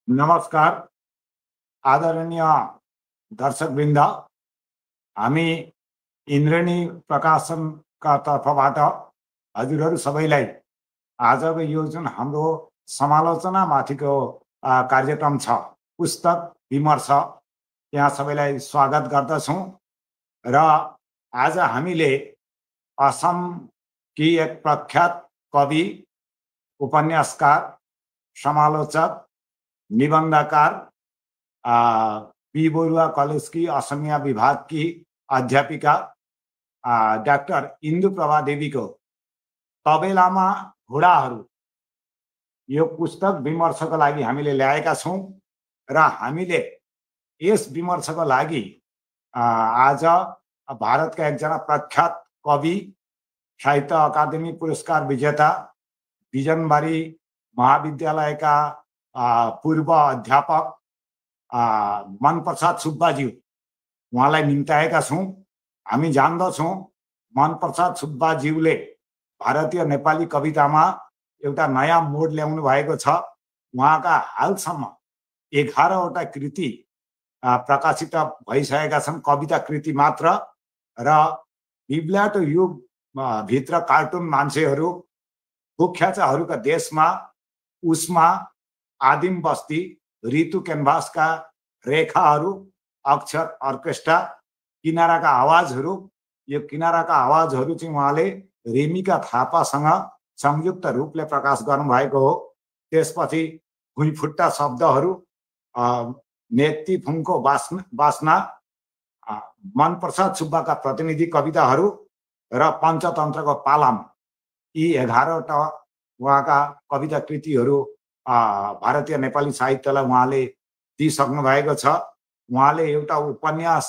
नमस्कार आदरणीय दर्शकवृन्द, हामी इन्द्रणी प्रकाशनका तर्फबाट हजुरहरू सबैलाई आजको यो जुन हाम्रो समालोचनामाथिको कार्यक्रम छ, पुस्तक विमर्श, यहाँ सबैलाई स्वागत गर्दछौँ। र आज हामीले असमकी एक प्रख्यात कवि, उपन्यासकार, समालोचक, निबन्धकार, पी बरुवा कलेज की असमिया विभाग की अध्यापिका डाक्टर इन्दुप्रभा देवी को तबेलामा घोडाहरू यो पुस्तक विमर्शको लागि हामीले ल्याएका छौं। र हामीले यस विमर्शको लागि आज भारतका एकजना प्रख्यात कवि, साहित्य अकादमी पुरस्कार विजेता, बिजनबारी महाविद्यालयका पूर्व अध्यापक मनप्रसाद सुब्बाज्यू उहाँलाई निम्ताएका छौं। हामी जान्दछौं मनप्रसाद सुब्बाज्यूले भारतीय नेपाली कवितामा एउटा नयाँ मोड ल्याउनु भएको छ। उहाँका हालसम्म 11वटा कृति प्रकाशित भइसकेका छन्, कविता कृति मात्र। र बिब्ल्याटो युग भित्र कार्टुन मान्छेहरू, कुख्याचाहरूका देशमा, उसमा, आदिम बस्ती, ऋतु क्यानभासका रेखाहरू, अक्षर अर्केस्ट्रा, किनाराका आवाजहरू, यो किनाराका आवाजहरू चाहिँ उहाँले रेमिका थापासँग संयुक्त रूपले प्रकाश गर्नुभएको हो। त्यसपछि भुइँफुट्टा शब्दहरू, नेति फुङको बास्ना, मनप्रसाद सुब्बाका प्रतिनिधि कविताहरू र पञ्चतन्त्रको पालाम, यी 11वटा उहाँका कविता कृतिहरू भारतीय नेपाली साहित्यलाई उहाँले दिइसक्नु भएको छ। उहाँले एउटा उपन्यास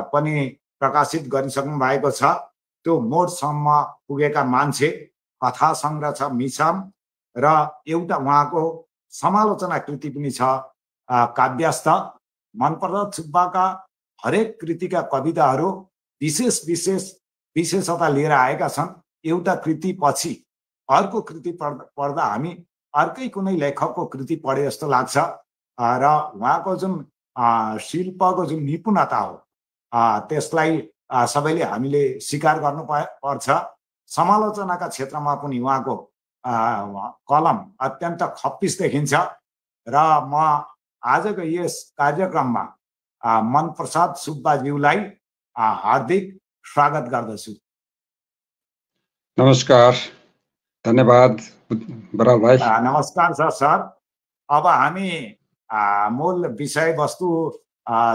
पनि प्रकाशित गरिसक्नु भएको छ, त्यो मोडसम्म पुगेका मान्छे, कथा सङ्ग्रह छ मिसाम, र एउटा उहाँको समालोचना कृति पनि छ काव्यस्थ। मनप्रसाद सुब्बाका हरेक कृतिका कविताहरू विशेषता लिएर आएका छन्। एउटा कृति पछि अर्को कृति पढ्दा हामी अर्कै कुनै लेखकको कृति पढे जस्तो लाग्छ। र उहाँको जुन शिल्पको जुन निपुणता हो त्यसलाई सबैले हामीले स्वीकार गर्नु पर्छ। समालोचनाका क्षेत्रमा पनि उहाँको कलम अत्यन्त खप्पिस देखिन्छ। र म आजको यस कार्यक्रममा मनप्रसाद सुब्बाज्यूलाई हार्दिक स्वागत गर्दछु। नमस्कार, धन्यवाद बराल भाइ। नमस्कार सर। अब हामी मूल विषयवस्तु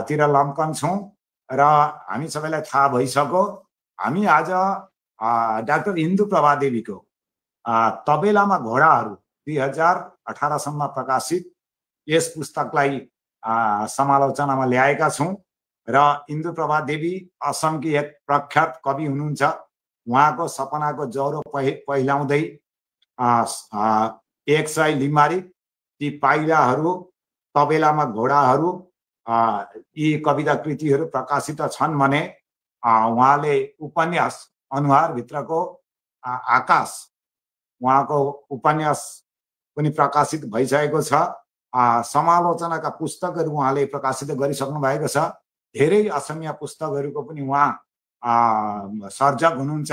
तिर लम्कन्छौँ र हामी सबैलाई थाहा भइसक्यो, हामी आज डाक्टर इन्दुप्रभा देवीको तबेलामा घोडाहरू 2018 सम्म प्रकाशित यस पुस्तकलाई समालोचनामा ल्याएका छौँ। र इन्दुप्रभा देवी असमकी एक प्रख्यात कवि हुनुहुन्छ। उहाँको सपनाको ज्वरो पहिलाउँदै 100 लिमारी, ती पाइलाहरू, तबेलामा घोडाहरू, यी कविता कृतिहरू प्रकाशित छन् भने उहाँले उपन्यास अनुहारभित्रको आकाश, उहाँको उपन्यास पनि प्रकाशित भइसकेको छ। समालोचनाका पुस्तकहरू उहाँले प्रकाशित गरिसक्नु भएको छ। धेरै असमिया पुस्तकहरूको पनि उहाँ सर्जक हुनुहुन्छ।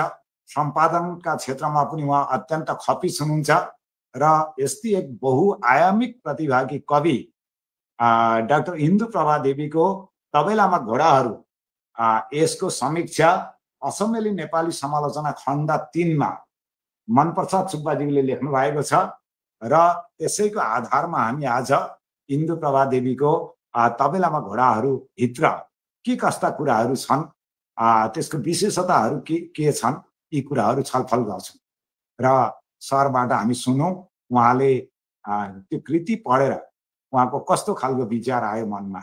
सम्पादनका क्षेत्रमा पनि उहाँ अत्यन्त खप्पिस हुनुहुन्छ। र यस्तै एक बहुआयामिक प्रतिभाकी कवि डाक्टर इन्दुप्रभा देवीको तबेलामा घोडाहरू, यसको समीक्षा असमेली नेपाली समालोचना खण्ड 3 मा मनप्रसाद सुब्बाज्यूले लेख्नु भएको छ। र त्यसैको आधारमा हामी आज इन्दुप्रभा देवीको तबेलामा घोडाहरू भित्र के कस्ता कुराहरू छन्, त्यसको विशेषताहरू के छन्, यी कुराहरू छलफल गर्छौँ। र सरबाट हामी सुनौँ उहाँले त्यो कृति पढेर उहाँको कस्तो खालको विचार आयो मनमा।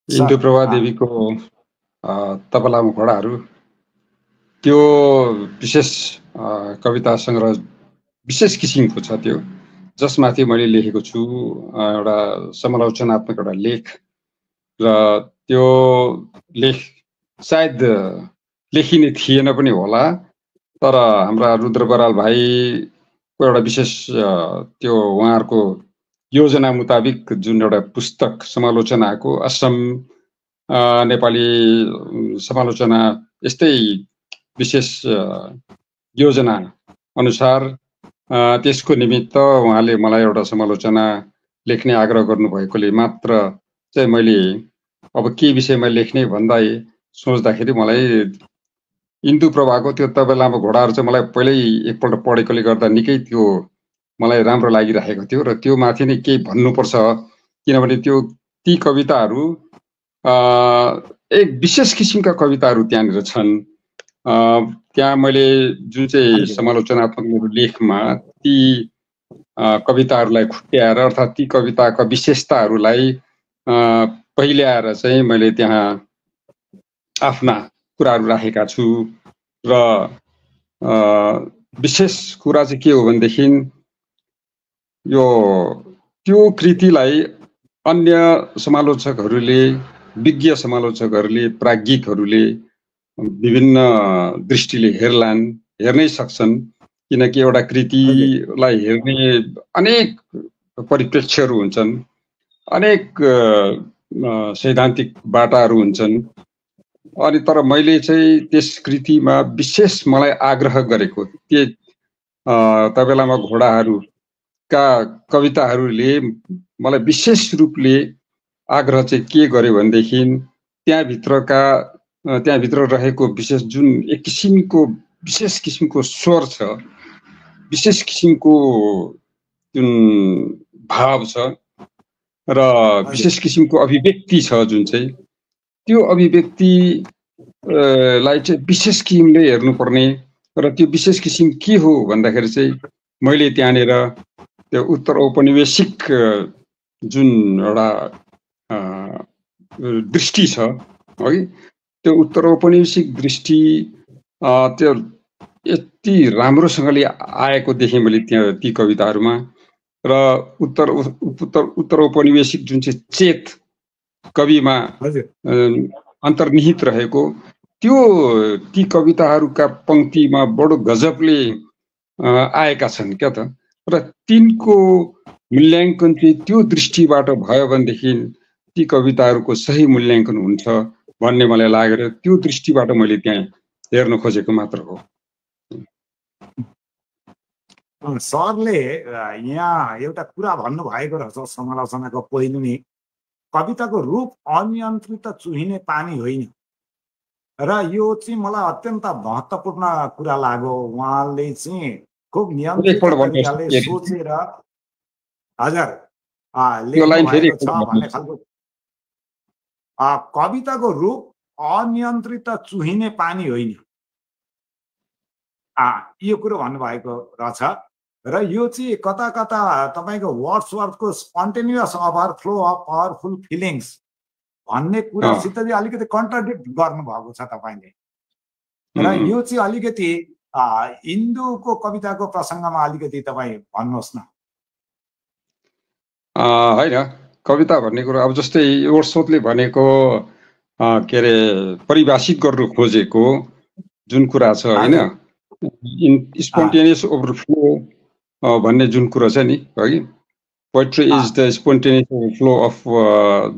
इन्दुप्रभा देवीको तबेलामा घोडाहरू त्यो विशेष कविता सङ्ग्रह विशेष किसिमको छ, त्यो जसमाथि मैले लेखेको छु एउटा समालोचनात्मक एउटा लेख। र त्यो लेख सायद लेखिने थिएन पनि होला, तर हाम्रा रुद्र बराल भाइ एउटा विशेष त्यो उहाँहरूको योजना मुताबिक जुन एउटा पुस्तक समालोचनाको असम नेपाली समालोचना यस्तै विशेष योजना अनुसार त्यसको निमित्त उहाँले मलाई एउटा समालोचना लेख्ने आग्रह गर्नुभएकोले मात्र चाहिँ मैले अब के विषयमा लेख्ने भन्दा सोच्दाखेरि मलाई इन्दु प्रभाको त्यो तबेलामा घोडाहरू चाहिँ मलाई पहिल्यै एकपल्ट पढेकोले गर्दा निकै त्यो मलाई राम्रो लागिरहेको थियो र त्यो माथि नै केही भन्नुपर्छ किनभने ती कविताहरू एक विशेष किसिमका कविताहरू त्यहाँनिर छन्। त्यहाँ मैले जुन चाहिँ समालोचनात्मक मेरो लेखमा ती कविताहरूलाई खुट्याएर अर्थात् ती कविताका विशेषताहरूलाई पहिल्याएर चाहिँ मैले त्यहाँ आफ्ना कुराहरू राखेका छु र विशेष कुरा चाहिँ के हो भनेदेखि यो त्यो कृतिलाई अन्य समालोचकहरूले विज्ञ समालोचकहरूले प्राज्ञिकहरूले विभिन्न दृष्टिले हेर्नै सक्छन् किनकि एउटा कृतिलाई हेर्ने अनेक परिप्रेक्ष्यहरू हुन्छन्, अनेक सैद्धान्तिक बाटाहरू हुन्छन्। अनि तर मैले चाहिँ त्यस कृतिमा विशेष मलाई आग्रह गरेको त्यो तबेलामा घोडाहरूका कविताहरूले मलाई विशेष रूपले आग्रह चाहिँ के गर्यो भनेदेखि त्यहाँभित्र रहेको विशेष जुन एक किसिमको विशेष किसिमको स्वर छ, विशेष किसिमको जुन भाव छ र विशेष किसिमको अभिव्यक्ति छ जुन चाहिँ त्यो अभिव्यक्तिलाई चाहिँ विशेष किसिमले हेर्नुपर्ने र त्यो विशेष किसिम के हो भन्दाखेरि चाहिँ मैले त्यहाँनिर त्यो उत्तर औपनिवेशिक जुन एउटा दृष्टि छ है, त्यो उत्तर औपनिवेशिक दृष्टि त्यो यति राम्रोसँगले आएको देखेँ मैले त्यहाँ ती कविताहरूमा र उत्तर औपनिवेशिक जुन चाहिँ चेत कविमा अन्तर्निहित रहेको त्यो ती कविताहरूका पंक्तिमा बडो गजबले आएका छन् क्या त। र तिनको मूल्याङ्कन चाहिँ त्यो दृष्टिबाट भयो भनेदेखि ती कविताहरूको सही मूल्याङ्कन हुन्छ भन्ने मलाई लागेर त्यो दृष्टिबाट मैले त्यहाँ हेर्न खोजेको मात्र हो। सरले यहाँ एउटा कुरा भन्नुभएको रहेछ समालोचनाको पहिलो नै, कविताको रूप अनियन्त्रित चुहिने पानी होइन र यो चाहिँ मलाई अत्यन्त महत्त्वपूर्ण कुरा लाग्यो। उहाँले चाहिँ खुब नियन्त्रित तरिकाले सोचेर हजुर लेख्नुभएको छ भन्ने खालको कविताको रूप अनियन्त्रित चुहिने पानी होइन यो कुरो भन्नुभएको रहेछ र यो चाहिँ कता कता तपाईँको वर्ड्सवर्थको स्पन्टेनियस ओभरफ्लो अफ पावरफुल फिलिङ्स भन्ने कुरासित चाहिँ अलिकति कन्ट्राडिक्ट गर्नुभएको छ तपाईँले र यो चाहिँ अलिकति इन्दुको कविताको प्रसङ्गमा अलिकति तपाईँ भन्नुहोस् न। होइन, कविता भन्ने कुरो अब जस्तै वर्ड्सवर्थले भनेको के अरे परिभाषित गर्नु खोजेको जुन कुरा छ होइन, स्पोन्टेनियस ओभरफ्लो भन्ने जुन कुरा छ नि है, poetry is the spontaneous overflow of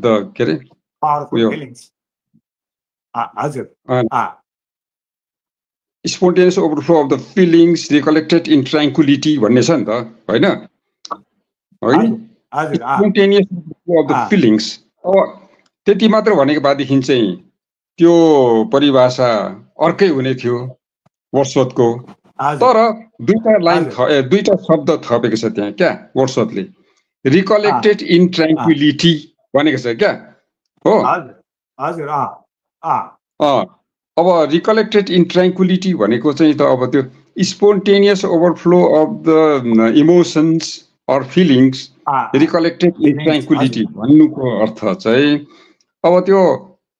the के अरे spontaneous overflow of the feelings recollected in tranquillity भन्ने छ नि त होइन, spontaneous overflow of the feelings. अब त्यति मात्र भनेको बादेखि चाहिँ त्यो परिभाषा अर्कै हुने थियो वर्ड्सवर्थको, तर दुईटा शब्द थपेको छ त्यहाँ क्या वर्ड्सवर्थले, रिकलेक्टेड इन ट्राङ्क्विलिटी भनेको छ क्या हो। अब रिकलेक्टेड इन ट्राङ्क्विलिटी भनेको चाहिँ त अब त्यो spontaneous overflow of the emotions or feelings recollected in tranquillity भन्नुको अर्थ चाहिँ अब त्यो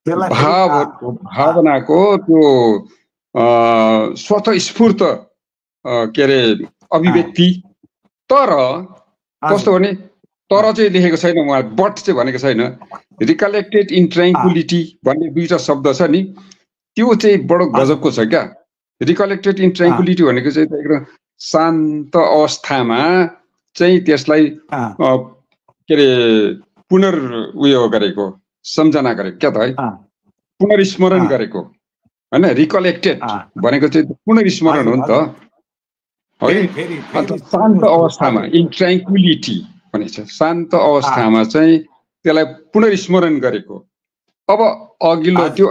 भावनाको त्यो स्वतस्फूर्त के अरे अभिव्यक्ति, तर कस्तो भने तर चाहिँ लेखेको छैन उहाँ, बट चाहिँ भनेको छैन। रिकलेक्टेड इन ट्राङ्क्विलिटी भन्ने दुईटा शब्द छ नि, त्यो चाहिँ बडो गजबको छ क्या। रिकलेक्टेड इन ट्राङ्क्विलिटी भनेको चाहिँ एकदम शान्त अवस्थामा चाहिँ त्यसलाई के अरे उयो गरेको सम्झना गरेको क्या त है, पुनर्स्मरण गरेको हैन। रिकलेक्टेड भनेको चाहिँ पुनर्स्मरण हो नि त है। अन्त शान्त अवस्थामा इन ट्र्याङ्क्विलिटी भनेछ, शान्त अवस्थामा चाहिँ त्यसलाई पुनर्स्मरण गरेको। अब अघिल्लो त्यो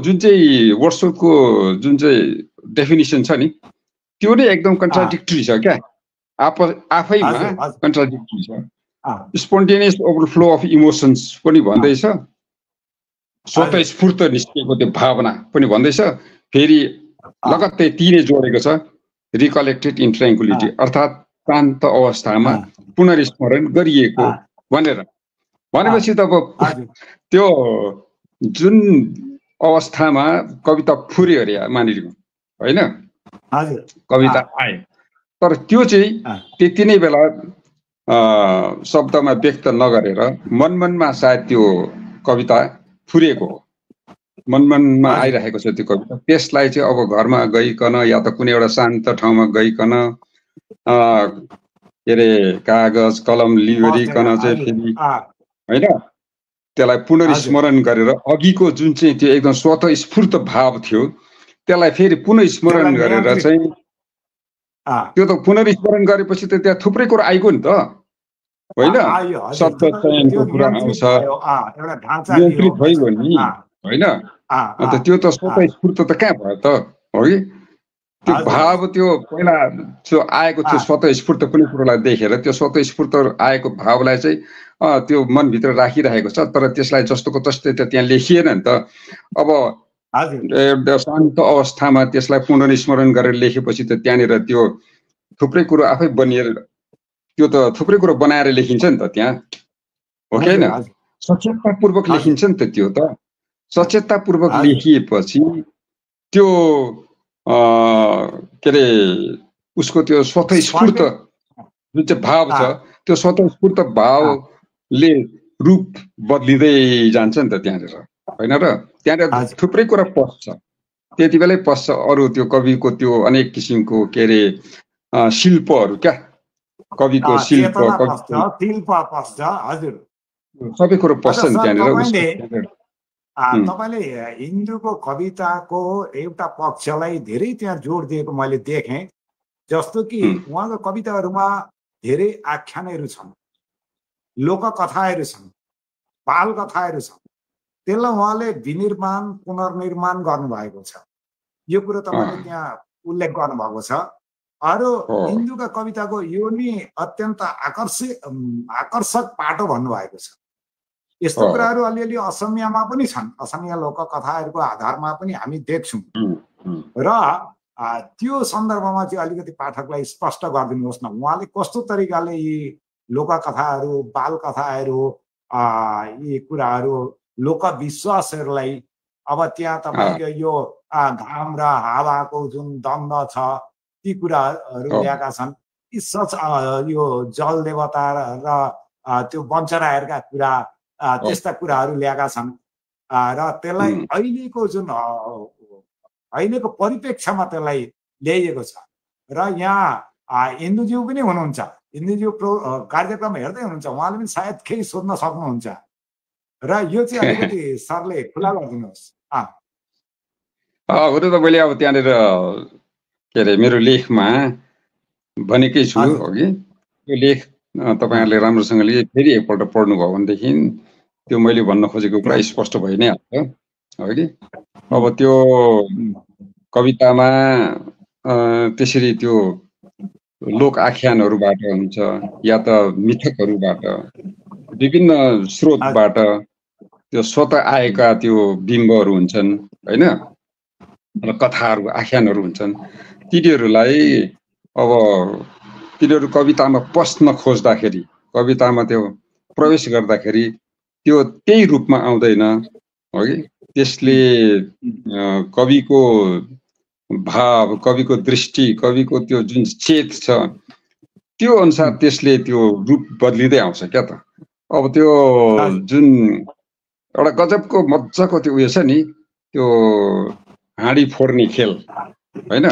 जुन चाहिँ वर्डसवर्थको जुन चाहिँ डेफिनिसन छ नि त्यो नै एकदम कन्ट्राडिक्टरी छ क्या, आफैमा कन्ट्राडिक्टरी छ। स्पोन्टेनियस ओभरफ्लो अफ इमोसन्स पनि भन्दैछ, स्वतस्फूर्त निस्केको त्यो भावना पनि भन्दैछ, फेरि लगत्तै तीनै जोडेको छ रिकलेक्टेड इन ट्र्याङ्क्विलिटी, अर्थात् शान्त अवस्थामा पुनर्स्मरण गरिएको भनेर भनेपछि त अब त्यो जुन अवस्थामा कविता फुर्यो अरे मानिलिउँ होइन, कविता आयो, तर त्यो चाहिँ त्यति नै बेला शब्दमा व्यक्त नगरेर मनमनमा सायद त्यो कविता फुरेको हो, मनमनमा आइरहेको छ त्यो कविता। त्यसलाई चाहिँ अब घरमा गइकन या त कुनै एउटा शान्त ठाउँमा गइकन के अरे कागज कलम लिइकन चाहिँ फेरि होइन त्यसलाई पुनर्स्मरण गरेर अघिको जुन चाहिँ त्यो एकदम स्वतस्फूर्त भाव थियो त्यसलाई फेरि पुनर्स्मरण गरेर चाहिँ त्यो त पुनर्स्मरण गरेपछि त त्यहाँ थुप्रै कुरा आइगयो नि त होइन, शब्द चयनको कुरा आउँछ, नियन्त्रित भइगयो नि होइन। अन्त त्यो त स्वतस्फूर्त त कहाँ भयो त हो कि, त्यो भाव त्यो पहिला त्यो आएको त्यो स्वतस्फूर्त कुनै कुरोलाई देखेर त्यो स्वतस्फूर्त आएको भावलाई चाहिँ त्यो मनभित्र राखिरहेको छ, तर त्यसलाई जस्तोको तस्तै त त्यहाँ लेखिएन नि त। अब शान्त अवस्थामा त्यसलाई पुनर्स्मरण गरेर लेखेपछि त त्यहाँनिर त्यो थुप्रै कुरो आफै बनिएर त्यो त थुप्रै कुरो बनाएर लेखिन्छ नि त त्यहाँ हो कि होइन, सचेततापूर्वक लेखिन्छ नि त त्यो त। सचेततापूर्वक लेखिएपछि त्यो के अरे उसको त्यो स्वतस्फूर्त जुन चाहिँ भाव छ त्यो स्वतस्फूर्त भावले रूप बदलिँदै जान्छ नि त त्यहाँनिर होइन र। त्यहाँनिर थुप्रै कुरा पस्छ, त्यति बेलै पस्छ अरू त्यो कविको त्यो अनेक किसिमको के अरे शिल्पहरू क्या, कविको शिल्प सबै कुरो पस्छ नि त्यहाँनिर। तपाईँले हिन्दूको कविताको एउटा पक्षलाई धेरै त्यहाँ जोड दिएको मैले देखेँ, जस्तो कि उहाँको कविताहरूमा धेरै आख्यानहरू छन्, लोककथाहरू छन्, बाल कथाहरू छन्, त्यसलाई उहाँले विनिर्माण पुनर्निर्माण गर्नुभएको छ। यो कुरो तपाईँले त्यहाँ उल्लेख गर्नुभएको छ। अरू हिन्दूका कविताको यो नि अत्यन्त आकर्षक पाटो भन्नुभएको छ। यस्तो कुराहरू अलिअलि असमियामा पनि छन्, असमिया लोककथाहरूको आधारमा पनि हामी देख्छौँ र त्यो सन्दर्भमा चाहिँ अलिकति पाठकलाई स्पष्ट गरिदिनुहोस् न, उहाँले कस्तो तरिकाले यी लोककथाहरू बाल कथाहरू यी कुराहरू लोकविश्वासहरूलाई अब त्यहाँ तपाईँको यो घाम र हावाको जुन द्वन्द छ ती कुराहरू ल्याएका छन्, यी सच यो जल देवता र त्यो वञ्चराहरूका कुरा त्यस्ता कुराहरू ल्याएका छन् र त्यसलाई अहिलेको जुन अहिलेको परिप्रेक्ष्यमा त्यसलाई ल्याइएको छ। र यहाँ इन्दुज्यू पनि हुनुहुन्छ, इन्दुज्यू कार्यक्रम हेर्दै हुनुहुन्छ, उहाँले पनि सायद केही सोध्न सक्नुहुन्छ र यो चाहिँ अलिकति सरले खुला गरिदिनुहोस्। हो त मैले अब त्यहाँनिर के अरे मेरो लेखमा भनेकै छु हो कि, यो लेख तपाईँहरूले राम्रोसँगले फेरि एकपल्ट पढ्नुभयो भनेदेखि त्यो मैले भन्न खोजेको कुरा स्पष्ट भइ नै हाल्छ हो कि। अब त्यो कवितामा त्यसरी त्यो लोक आख्यानहरूबाट हुन्छ या त मिथकहरूबाट विभिन्न स्रोतबाट त्यो स्वत आएका त्यो बिम्बहरू हुन्छन् होइन, र कथाहरू आख्यानहरू हुन्छन्। तिनीहरूलाई अब तिनीहरू कवितामा पस्न खोज्दाखेरि, कवितामा त्यो प्रवेश गर्दाखेरि त्यो त्यही रूपमा आउँदैन हो कि। त्यसले कविको भाव, कविको दृष्टि, कविको त्यो जुन चेत छ त्यो अनुसार त्यसले त्यो रूप बदलिँदै आउँछ क्या त। अब त्यो जुन एउटा गजबको मजाको त्यो उयो छ नि, त्यो हाँडी फोड्ने खेल होइन,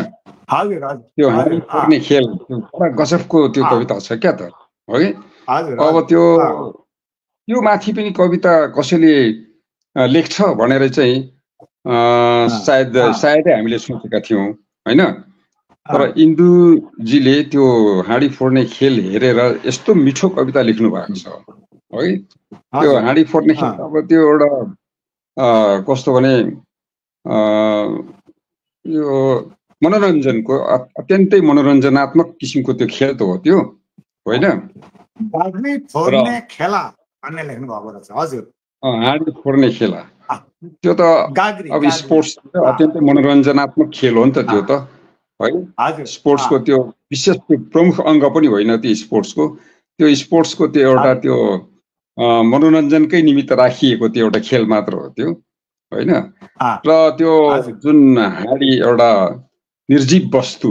हजुर हजुर त्यो हाँडी फोर्ने खेल बडा गजबको त्यो कविता छ क्या त, हो कि? अब त्यो माथि पनि कविता कसैले लेख्छ भनेर चाहिँ सायदै हामीले सोचेका थियौँ होइन। तर इन्दुजीले त्यो हाँडी फोड्ने खेल हेरेर यस्तो मिठो कविता लेख्नु भएको छ है। त्यो हाँडी फोड्ने खेल अब त्यो एउटा कस्तो भने यो मनोरञ्जनको अत्यन्तै मनोरञ्जनात्मक किसिमको त्यो खेल त हो त्यो, होइन? हाँडी फोड्ने खेला भन्ने लेख्नु भएको रहेछ। हजुर, हाँडी फोड्ने खेला त्यो त अब स्पोर्ट्स अत्यन्तै मनोरञ्जनात्मक खेल हो नि त त्यो त, है? स्पोर्ट्सको त्यो विशेष प्रमुख अङ्ग पनि होइन त्यो स्पोर्ट्सको। त्यो स्पोर्ट्सको त्यो एउटा त्यो मनोरञ्जनकै निमित्त राखिएको त्यो एउटा खेल मात्र हो त्यो, होइन? र त्यो जुन हाँडी एउटा निर्जीव वस्तु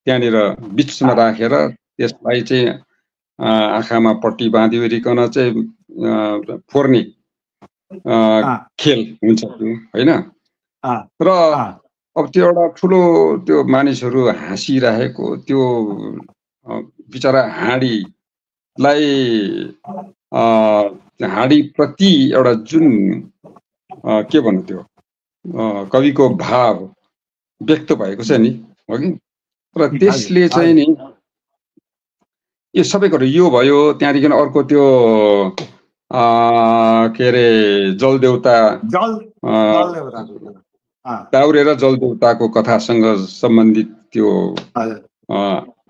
त्यहाँनिर बिचमा राखेर त्यसलाई चाहिँ आँखामा पट्टी बाँधिवरिकन चाहिँ फोर्ने खेल हुन्छ त्यो, होइन? र अब त्यो एउटा ठुलो त्यो मानिसहरू हाँसिरहेको त्यो बिचरा हाँडीलाई हाँडीप्रति एउटा जुन के भन्नु त्यो कविको भाव व्यक्त भएको छ नि, हो कि? र त्यसले चाहिँ नि यो सबै कुरो यो भयो। त्यहाँदेखि अर्को त्यो के अरे जलदेउता दाउरे र जलदेउताको कथासँग सम्बन्धित त्यो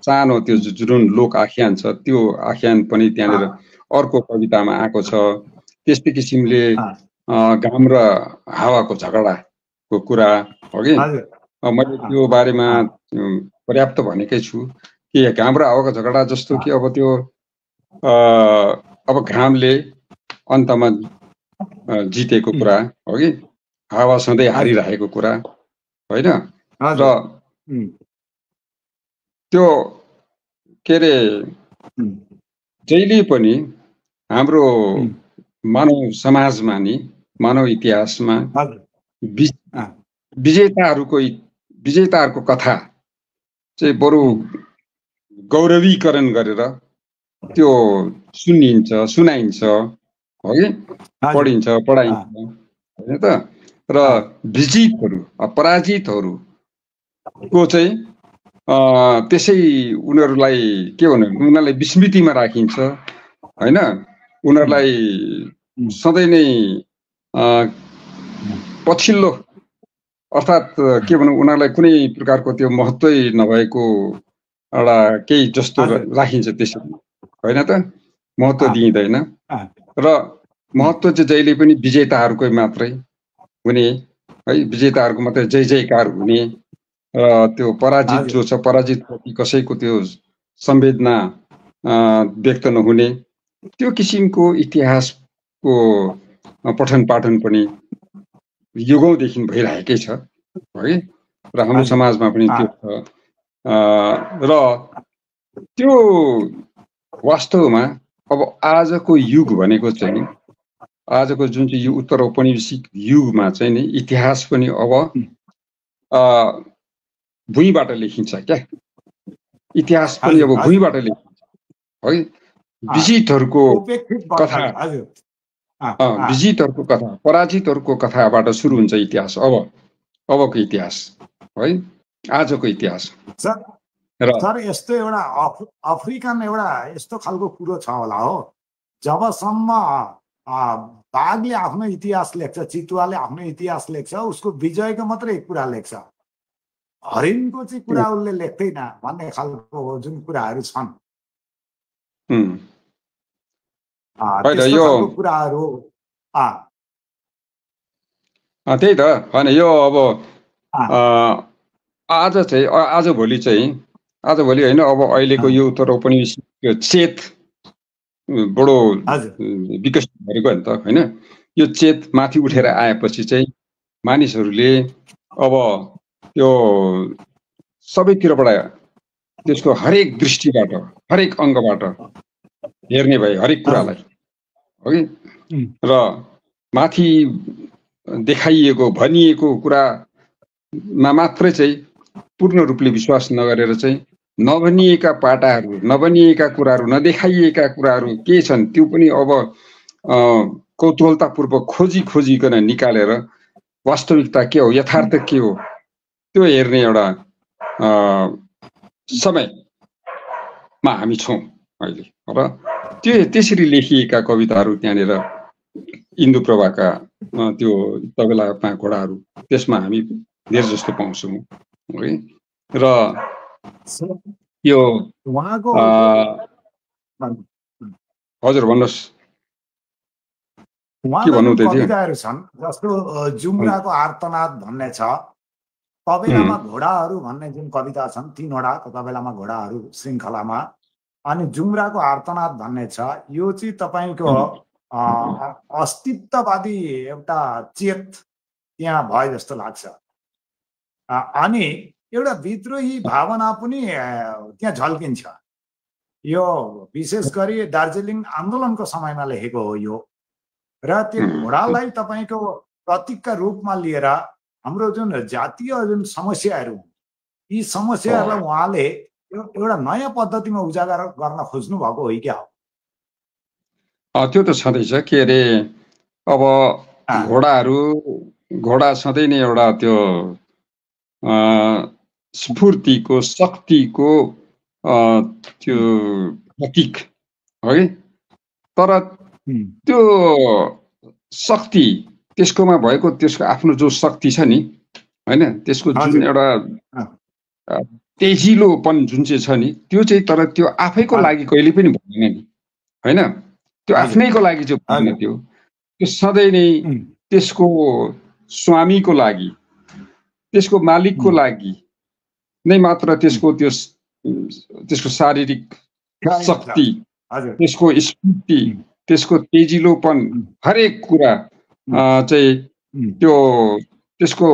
सानो त्यो जुन लोक आख्यान छ त्यो आख्यान पनि त्यहाँनिर अर्को कवितामा आएको छ। त्यस्तै किसिमले घाम र हावाको झगडाको कुरा, हो कि? मैले त्यो बारेमा पर्याप्त भनेकै छु कि घाम र हावाको झगडा जस्तो कि अब त्यो अब घामले अन्तमा जितेको कुरा, हो कि? हावा सधैँ हारिरहेको कुरा, होइन? र त्यो के अरे जहिले पनि हाम्रो मानव समाजमा नि मानव इतिहासमा विजेताहरूको कथा चाहिँ बरु गौरवीकरण गरेर त्यो सुनाइन्छ, हो कि? पढिन्छ, पढाइन्छ, होइन त? र विजितहरू पराजितहरूको चाहिँ त्यसै उनीहरूलाई के भन्नु, उनीहरूलाई विस्मृतिमा राखिन्छ, होइन? उनीहरूलाई सधैँ नै पछिल्लो अर्थात् के भनौँ उनीहरूलाई कुनै प्रकारको त्यो महत्त्वै नभएको एउटा केही जस्तो राखिन्छ त्यसरी, होइन त? महत्त्व दिइँदैन। र महत्त्व चाहिँ जहिले पनि विजेताहरूकै मात्रै हुने है, विजेताहरूको मात्रै जय जयकार हुने। र त्यो पराजित जो छ पराजितप्रति कसैको त्यो संवेदना व्यक्त नहुने त्यो किसिमको इतिहासको पठन पाठन पनि युगौँदेखि भइरहेकै छ, है? र हाम्रो समाजमा पनि त्यो छ। र त्यो वास्तवमा अब आजको युग भनेको चाहिँ आजको जुन चाहिँ यो उत्तर औपनिवेशिक युगमा चाहिँ नि इतिहास पनि अब भुइँबाट लेखिन्छ क्या। इतिहास पनि अब भुइँबाट लेखिन्छ, है? विजितहरूको कथा, विजितहरूको कथा, पराजितहरूको कथाबाट सुरु हुन्छ इतिहास। अबको इतिहास, है? आजको इतिहास। सर यस्तो एउटा अफ्रिकन एउटा यस्तो खालको कुरो छ होला हो, जबसम्म बाघले आफ्नो इतिहास लेख्छ, चितुवाले आफ्नो इतिहास लेख्छ, उसको विजयको मात्रै कुरा लेख्छ, हरिणको चाहिँ कुरा उसले लेख्दैन भन्ने खालको जुन कुराहरू छन्। कुराहरू त्यही त होइन। यो अब आजभोलि होइन, अब अहिलेको यो उत्तर औपनिवेशिक चेत बडो विकसित भएको नि त, होइन? यो चेत माथि उठेर आएपछि चाहिँ मानिसहरूले अब त्यो सबैतिरबाट त्यसको हरेक दृष्टिबाट हरेक अङ्गबाट हेर्ने भए हरेक कुरालाई, हो कि? र माथि देखाइएको भनिएको कुरामा मात्रै चाहिँ पूर्ण रूपले विश्वास नगरेर चाहिँ नभनिएका पाटाहरू, नभनिएका कुराहरू, नदेखाइएका कुराहरू के छन् त्यो पनि अब कौतूहलतापूर्वक खोजिकन निकालेर वास्तविकता के हो, यथार्थ के हो त्यो हेर्ने एउटा समयमा हामी छौँ अहिले। र त्यसरी लेखिएका कविताहरू त्यहाँनिर इन्दुप्रभाका त्यो तबेलामा घोडाहरू त्यसमा हामी धेरै जस्तो पाउँछौँ है। र यो उहाँको हजुर भन्नुहोस्, उहाँको कविताहरू छन् जस्तो जुम्राको आर्तनाद भन्ने छ, तबेलामा घोडाहरू भन्ने जुन कविता छन्, 3वटा तबेलामा घोडाहरू श्रृङ्खलामा, अनि जुम्राको आर्तनाद भन्ने छ। यो चाहिँ तपाईँको अस्तित्ववादी एउटा चेत त्यहाँ भए जस्तो लाग्छ। अनि एउटा विद्रोही भावना पनि त्यहाँ झल्किन्छ। यो विशेष गरी दार्जिलिङ आन्दोलनको समयमा लेखेको हो यो। र त्यो घोडालाई तपाईँको प्रतीकका रूपमा लिएर हाम्रो जुन जातीय जुन समस्याहरू, यी समस्याहरूलाई उहाँले एउटा नयाँ पद्धतिमा उजागर गर्न खोज्नु भएको हो क्या हो? त्यो त छँदैछ। के अरे अब घोडा सधैँ नै एउटा त्यो स्फूर्तिको, शक्तिको त्यो प्रतीक है। तर त्यो शक्ति त्यसकोमा भएको त्यसको आफ्नो जो शक्ति छ नि होइन, त्यसको जुन एउटा तेजिलोपन जुन चाहिँ छ नि, त्यो चाहिँ तर त्यो आफैको लागि कहिले पनि भएन नि होइन। त्यो आफ्नैको लागि चाहिँ भएन, त्यो सधैँ नै त्यसको स्वामीको लागि, त्यसको मालिकको लागि नै मात्र त्यसको शारीरिक शक्ति, त्यसको स्फूर्ति, त्यसको तेजिलोपन, हरेक कुरा चाहिँ त्यसको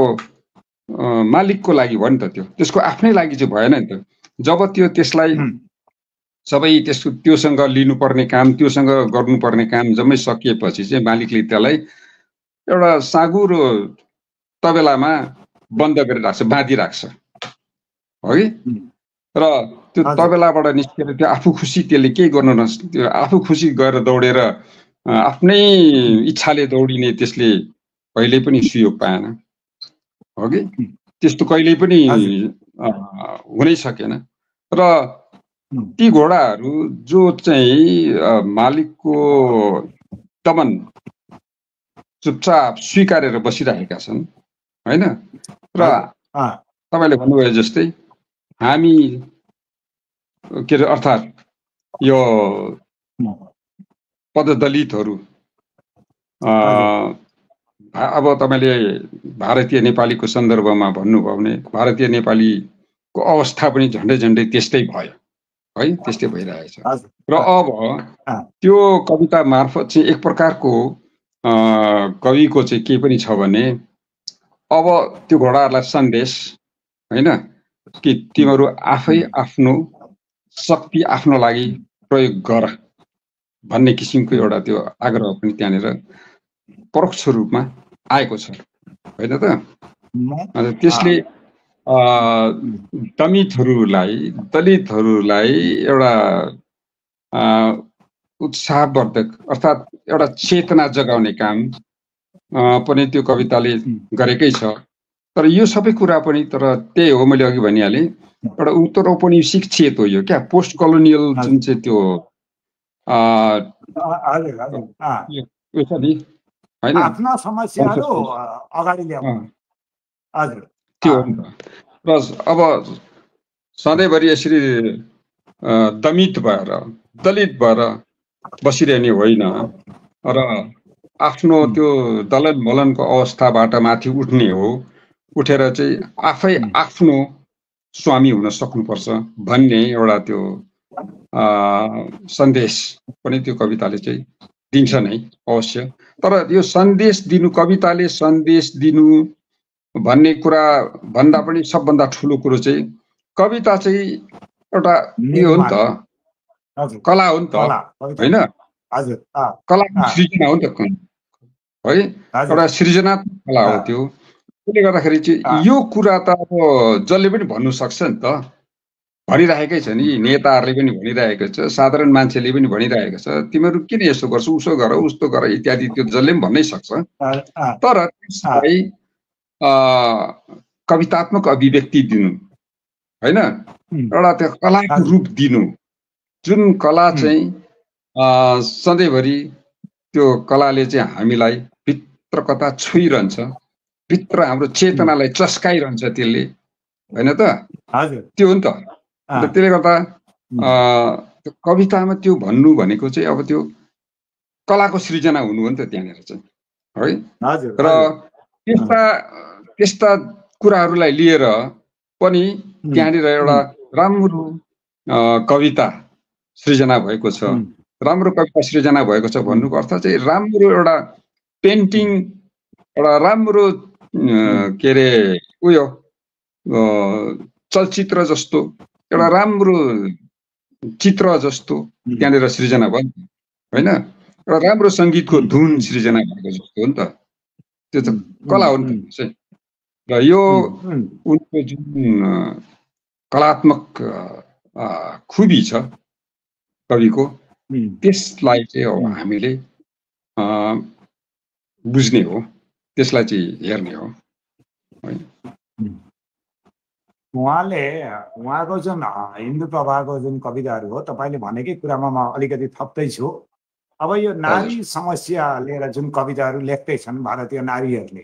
मालिकको लागि भयो नि त। त्यसको आफ्नै लागि चाहिँ भएन नि त। जब त्यसलाई सबै त्योसँग लिनुपर्ने काम, त्योसँग गर्नुपर्ने काम जम्मै सकिएपछि चाहिँ मालिकले त्यसलाई एउटा साँगुरो तबेलामा बन्द गरिराख्छ, बाँधिराख्छ है। र त्यो तबेलाबाट निस्केर त्यो आफू खुसी त्यसले केही गर्नु त्यो आफू खुसी गएर दौडेर आफ्नै इच्छाले दौडिने त्यसले कहिल्यै पनि सुयोग पाएन हो कि। त्यस्तो कहिल्यै पनि हुनै सकेन। र ती घोडाहरू जो चाहिँ मालिकको दमन चुपचाप स्वीकारेर बसिरहेका छन् होइन। र तपाईँले भन्नुभयो जस्तै हामी के अरे अर्थात् यो पददलितहरू अब तपाईँले भारतीय नेपालीको सन्दर्भमा भन्नुभयो भने भारतीय नेपालीको अवस्था पनि झन्डै त्यस्तै भयो है, त्यस्तै भइरहेछ। र अब त्यो कविता मार्फत चाहिँ एक प्रकारको कविको चाहिँ के पनि छ भने अब त्यो घोडाहरूलाई सन्देश होइन कि तिमीहरू आफै आफ्नो शक्ति आफ्नो लागि प्रयोग गर भन्ने किसिमको एउटा त्यो आग्रह पनि त्यहाँनिर परोक्ष रूपमा आएको छ होइन त। त्यसले दलितहरूलाई एउटा उत्साहवर्धक अर्थात् एउटा चेतना जगाउने काम पनि त्यो कविताले गरेकै छ। तर यो सबै कुरा पनि तर त्यही हो, मैले अघि भनिहालेँ, एउटा उत्तर औपनिवेशिक चेत हो यो क्या, पोस्ट कलोनियल जुन चाहिँ त्यो आफ्ना समस्याहरू अगाडि ल्याउनु त्यो हो नि त। र अब सधैँभरि यसरी दमित भएर दलित भएर बसिरहने होइन र आफ्नो त्यो दलन मलनको अवस्थाबाट माथि उठ्ने हो, उठेर चाहिँ आफै आफ्नो स्वामी हुन सक्नुपर्छ भन्ने एउटा त्यो सन्देश पनि त्यो कविताले चाहिँ दिन्छ नै अवश्य। तर यो सन्देश दिनु, कविताले सन्देश दिनु भन्ने कुरा भन्दा पनि सबभन्दा ठुलो कुरो चाहिँ कविता चाहिँ एउटा यो हो नि त, कला हो नि त होइन। कला सृजना हो नि त है, एउटा सृजनात्मक कला हो त्यो। त्यसले गर्दाखेरि चाहिँ यो कुरा त अब जसले पनि भन्नु सक्छ नि त, भनिरहेकै छ नि, नेताहरूले पनि भनिरहेको छ, साधारण मान्छेले पनि भनिरहेको छ, तिमीहरू किन यसो गर्छौ, उसो गर, उस्तो गर इत्यादि, त्यो जसले पनि भन्नै सक्छ। तर त्यसलाई कवितात्मक अभिव्यक्ति दिनु होइन, एउटा त्यो कलाको रूप दिनु, जुन कला चाहिँ सधैँभरि त्यो कलाले चाहिँ हामीलाई भित्र कता छोइरहन्छ, भित्र हाम्रो चेतनालाई चस्काइरहन्छ त्यसले, होइन त? त्यो हो नि त। त्यसले गर्दा त्यो कवितामा त्यो भन्नु भनेको चाहिँ अब त्यो कलाको सृजना हुनु हो नि त त्यहाँनिर चाहिँ, है? र त्यस्ता कुराहरूलाई लिएर पनि त्यहाँनिर एउटा राम्रो कविता सृजना भएको छ। राम्रो कविता सृजना भएको छ भन्नुको अर्थ चाहिँ राम्रो एउटा पेन्टिङ, एउटा राम्रो के अरे उयो चलचित्र जस्तो, एउटा राम्रो चित्र जस्तो त्यहाँनिर सृजना भयो होइन, एउटा राम्रो सङ्गीतको धुन सृजना भएको जस्तो हो नि त। त्यो त कला हो नि त। र यो उनको जुन कलात्मक खुबी छ कविको, त्यसलाई चाहिँ अब हामीले बुझ्ने हो, त्यसलाई चाहिँ हेर्ने हो। उहाँको जुन हिन्दू प्रभाको जुन कविताहरू हो, तपाईँले भनेकै कुरामा म अलिकति थप्दैछु। अब यो नारी समस्या लिएर जुन कविताहरू लेख्दैछन् भारतीय नारीहरूले,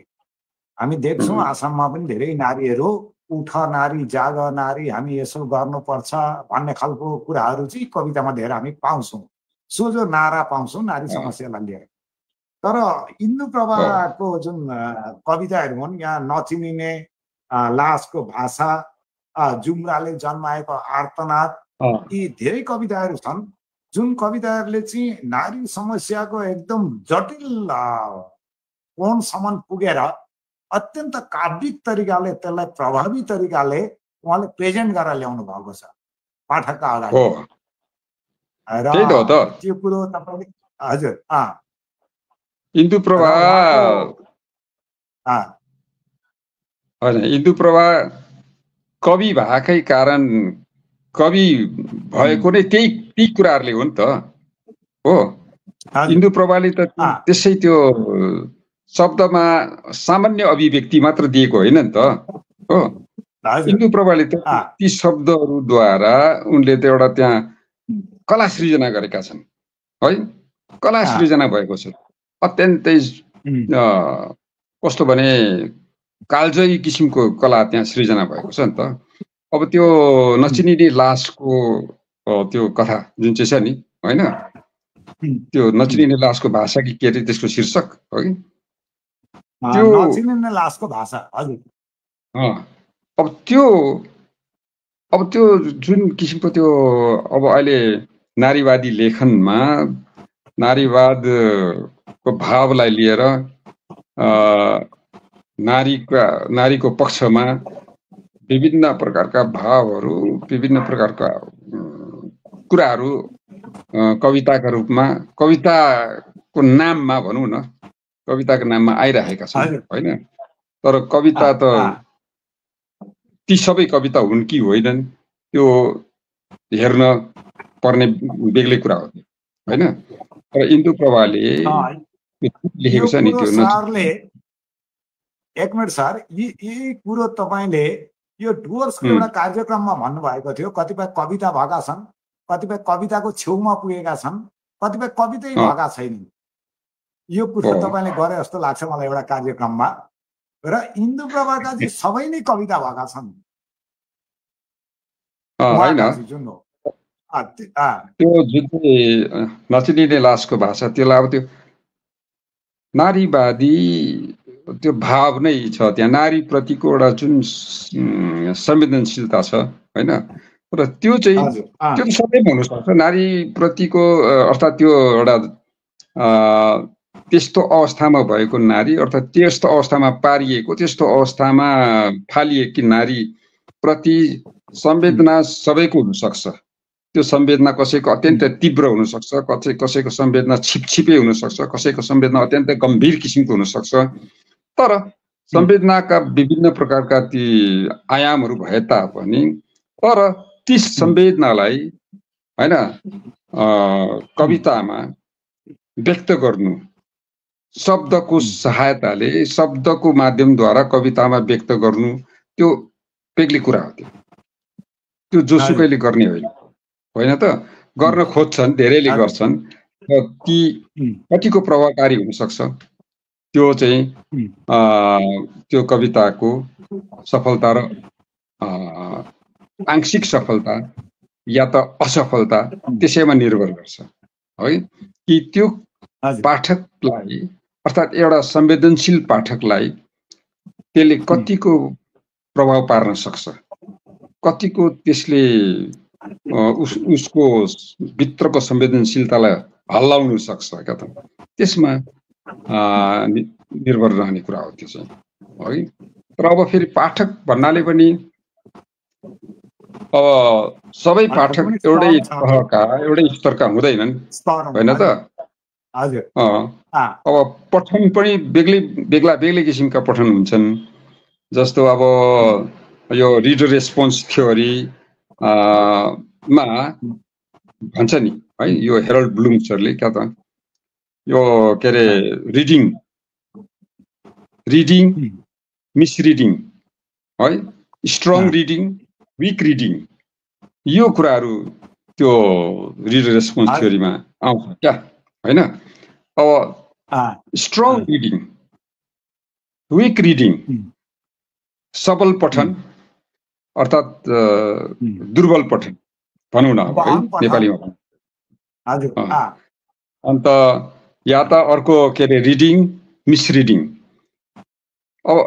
हामी देख्छौँ आसाममा पनि धेरै नारीहरू उठ नारी, जाग नारी, हामी यसो गर्नुपर्छ भन्ने खालको कुराहरू चाहिँ कवितामा धेरै हामी पाउँछौँ, सोझो नारा पाउँछौँ नारी समस्यालाई लिएर। तर हिन्दू प्रभाको जुन कविताहरू हुन्, यहाँ नचिनिने लासको भाषा, जुम्राले जन्माएको आर्तनाद, यी धेरै कविताहरू छन् जुन कविताहरूले चाहिँ नारी समस्याको एकदम जटिल कोणसम्म पुगेर अत्यन्त काव्यिक तरिकाले त्यसलाई प्रभावी तरिकाले उहाँले प्रेजेन्ट गरेर ल्याउनु भएको छ पाठकका अगाडि। र त्यो कुरो तपाईँले हजुर हिन्दू प्रभा होइन, हिन्दू प्रभा कवि भएकै कारण, कवि भएको नै त्यही कुराहरूले हो नि त। हो, हिन्दू प्रभाले त त्यसै त्यो शब्दमा सामान्य अभिव्यक्ति मात्र दिएको होइन नि त। हो, हिन्दू प्रभाले त ती शब्दहरूद्वारा उनले त एउटा त्यहाँ कला सृजना गरेका छन् है, कला सृजना भएको छ। अत्यन्तै कस्तो भने कालजयी किसिमको कला त्यहाँ सृजना भएको छ नि त। अब त्यो नचिनिने लासको त्यो कथा जुन चाहिँ छ नि होइन, त्यो नचिनिने लासको भाषा कि के अरे त्यसको शीर्षक हो कि त्यो नचिनिने लासको भाषा। हजुर। अब त्यो जुन किसिमको त्यो अब अहिले नारीवादी लेखनमा नारीवादको भावलाई लिएर नारीको पक्षमा विभिन्न प्रकारका भावहरू, विभिन्न प्रकारका कुराहरू कविताका रूपमा, कविताको नाममा भनौँ न, कविताको नाममा आइरहेका छन् होइन। तर कविता त ती सबै कविता हुन् कि होइनन् त्यो हेर्न पर्ने बेग्लै कुरा हो होइन। तर हिन्दू प्रभाले लेखेको छ नि त्यो। एक मिनट सर, यही कुरो तपाईँले यो डुवर्सको एउटा कार्यक्रममा भन्नुभएको थियो। कतिपय कविता भएका छन्, कतिपय कविताको छेउमा पुगेका छन्, कतिपय कवितै भएका छैनन्। यो कुरो तपाईँले गरे जस्तो लाग्छ मलाई एउटा कार्यक्रममा। र हिन्दू प्रभाका चाहिँ सबै नै कविता भएका छन् जुन हो त्यो जुन नचिनिने लासको भाषा, त्यसलाई अब त्यो नारीवादी त्यो भाव नै छ त्यहाँ, नारी प्रतिको एउटा जुन संवेदनशीलता छ होइन। र त्यो चाहिँ त्यो सबैमा हुनसक्छ नारी प्रतिको, अर्थात् त्यो एउटा त्यस्तो अवस्थामा भएको नारी, अर्थात् त्यस्तो अवस्थामा पारिएको, त्यस्तो अवस्थामा फालिएकी नारी प्रति संवेदना सबैको हुनसक्छ। त्यो संवेदना कसैको अत्यन्त तीव्र हुनसक्छ, कसैको संवेदना छिपछिपे हुनसक्छ, कसैको संवेदना अत्यन्त गम्भीर किसिमको हुनसक्छ। तर संवेदनाका विभिन्न प्रकारका ती आयामहरू भए तापनि तर ती संवेदनालाई हैन कवितामा व्यक्त गर्नु शब्दको सहायताले शब्दको माध्यमद्वारा कवितामा व्यक्त गर्नु त्यो बेग्लै कुरा हो। त्यो जोसुकैले गर्ने होइन त, गर्न खोज्छन्, धेरैले गर्छन् र ती कतिको प्रभावकारी हुन सक्छ त्यो चाहिँ त्यो कविताको सफलता र आंशिक सफलता या त असफलता त्यसैमा निर्भर गर्छ है। कि त्यो पाठकलाई अर्थात् एउटा संवेदनशील पाठकलाई त्यसले कतिको प्रभाव पार्न सक्छ, कतिको त्यसले उसको भित्रको संवेदनशीलतालाई हल्लाउन सक्छ क्या त, त्यसमा निर्भर रहने कुरा हो त्यो चाहिँ है। तर अब फेरि पाठक भन्नाले पनि अब सबै पाठक एउटै तहका एउटै स्तरका हुँदैनन् होइन त। अब पठन पनि बेग्ला किसिमका पठन हुन्छन्। जस्तो अब यो रिडर रेस्पोन्स थ्योरी मा भन्छ नि है, यो हेरल्ड ब्लुम्सहरूले क्या त यो के अरे रिडिङ मिसरिडिङ है, स्ट्रङ रिडिङ विक रिडिङ, यो कुराहरू त्यो रिडर रेस्पोन्स थ्योरीमा आउँछ क्या होइन। अब स्ट्रङ रिडिङ विक रिडिङ, सबल पठन अर्थात् दुर्बल पठन भनौँ न है नेपालीमा। अन्त या त अर्को के अरे रिडिङ मिसरिडिङ। अब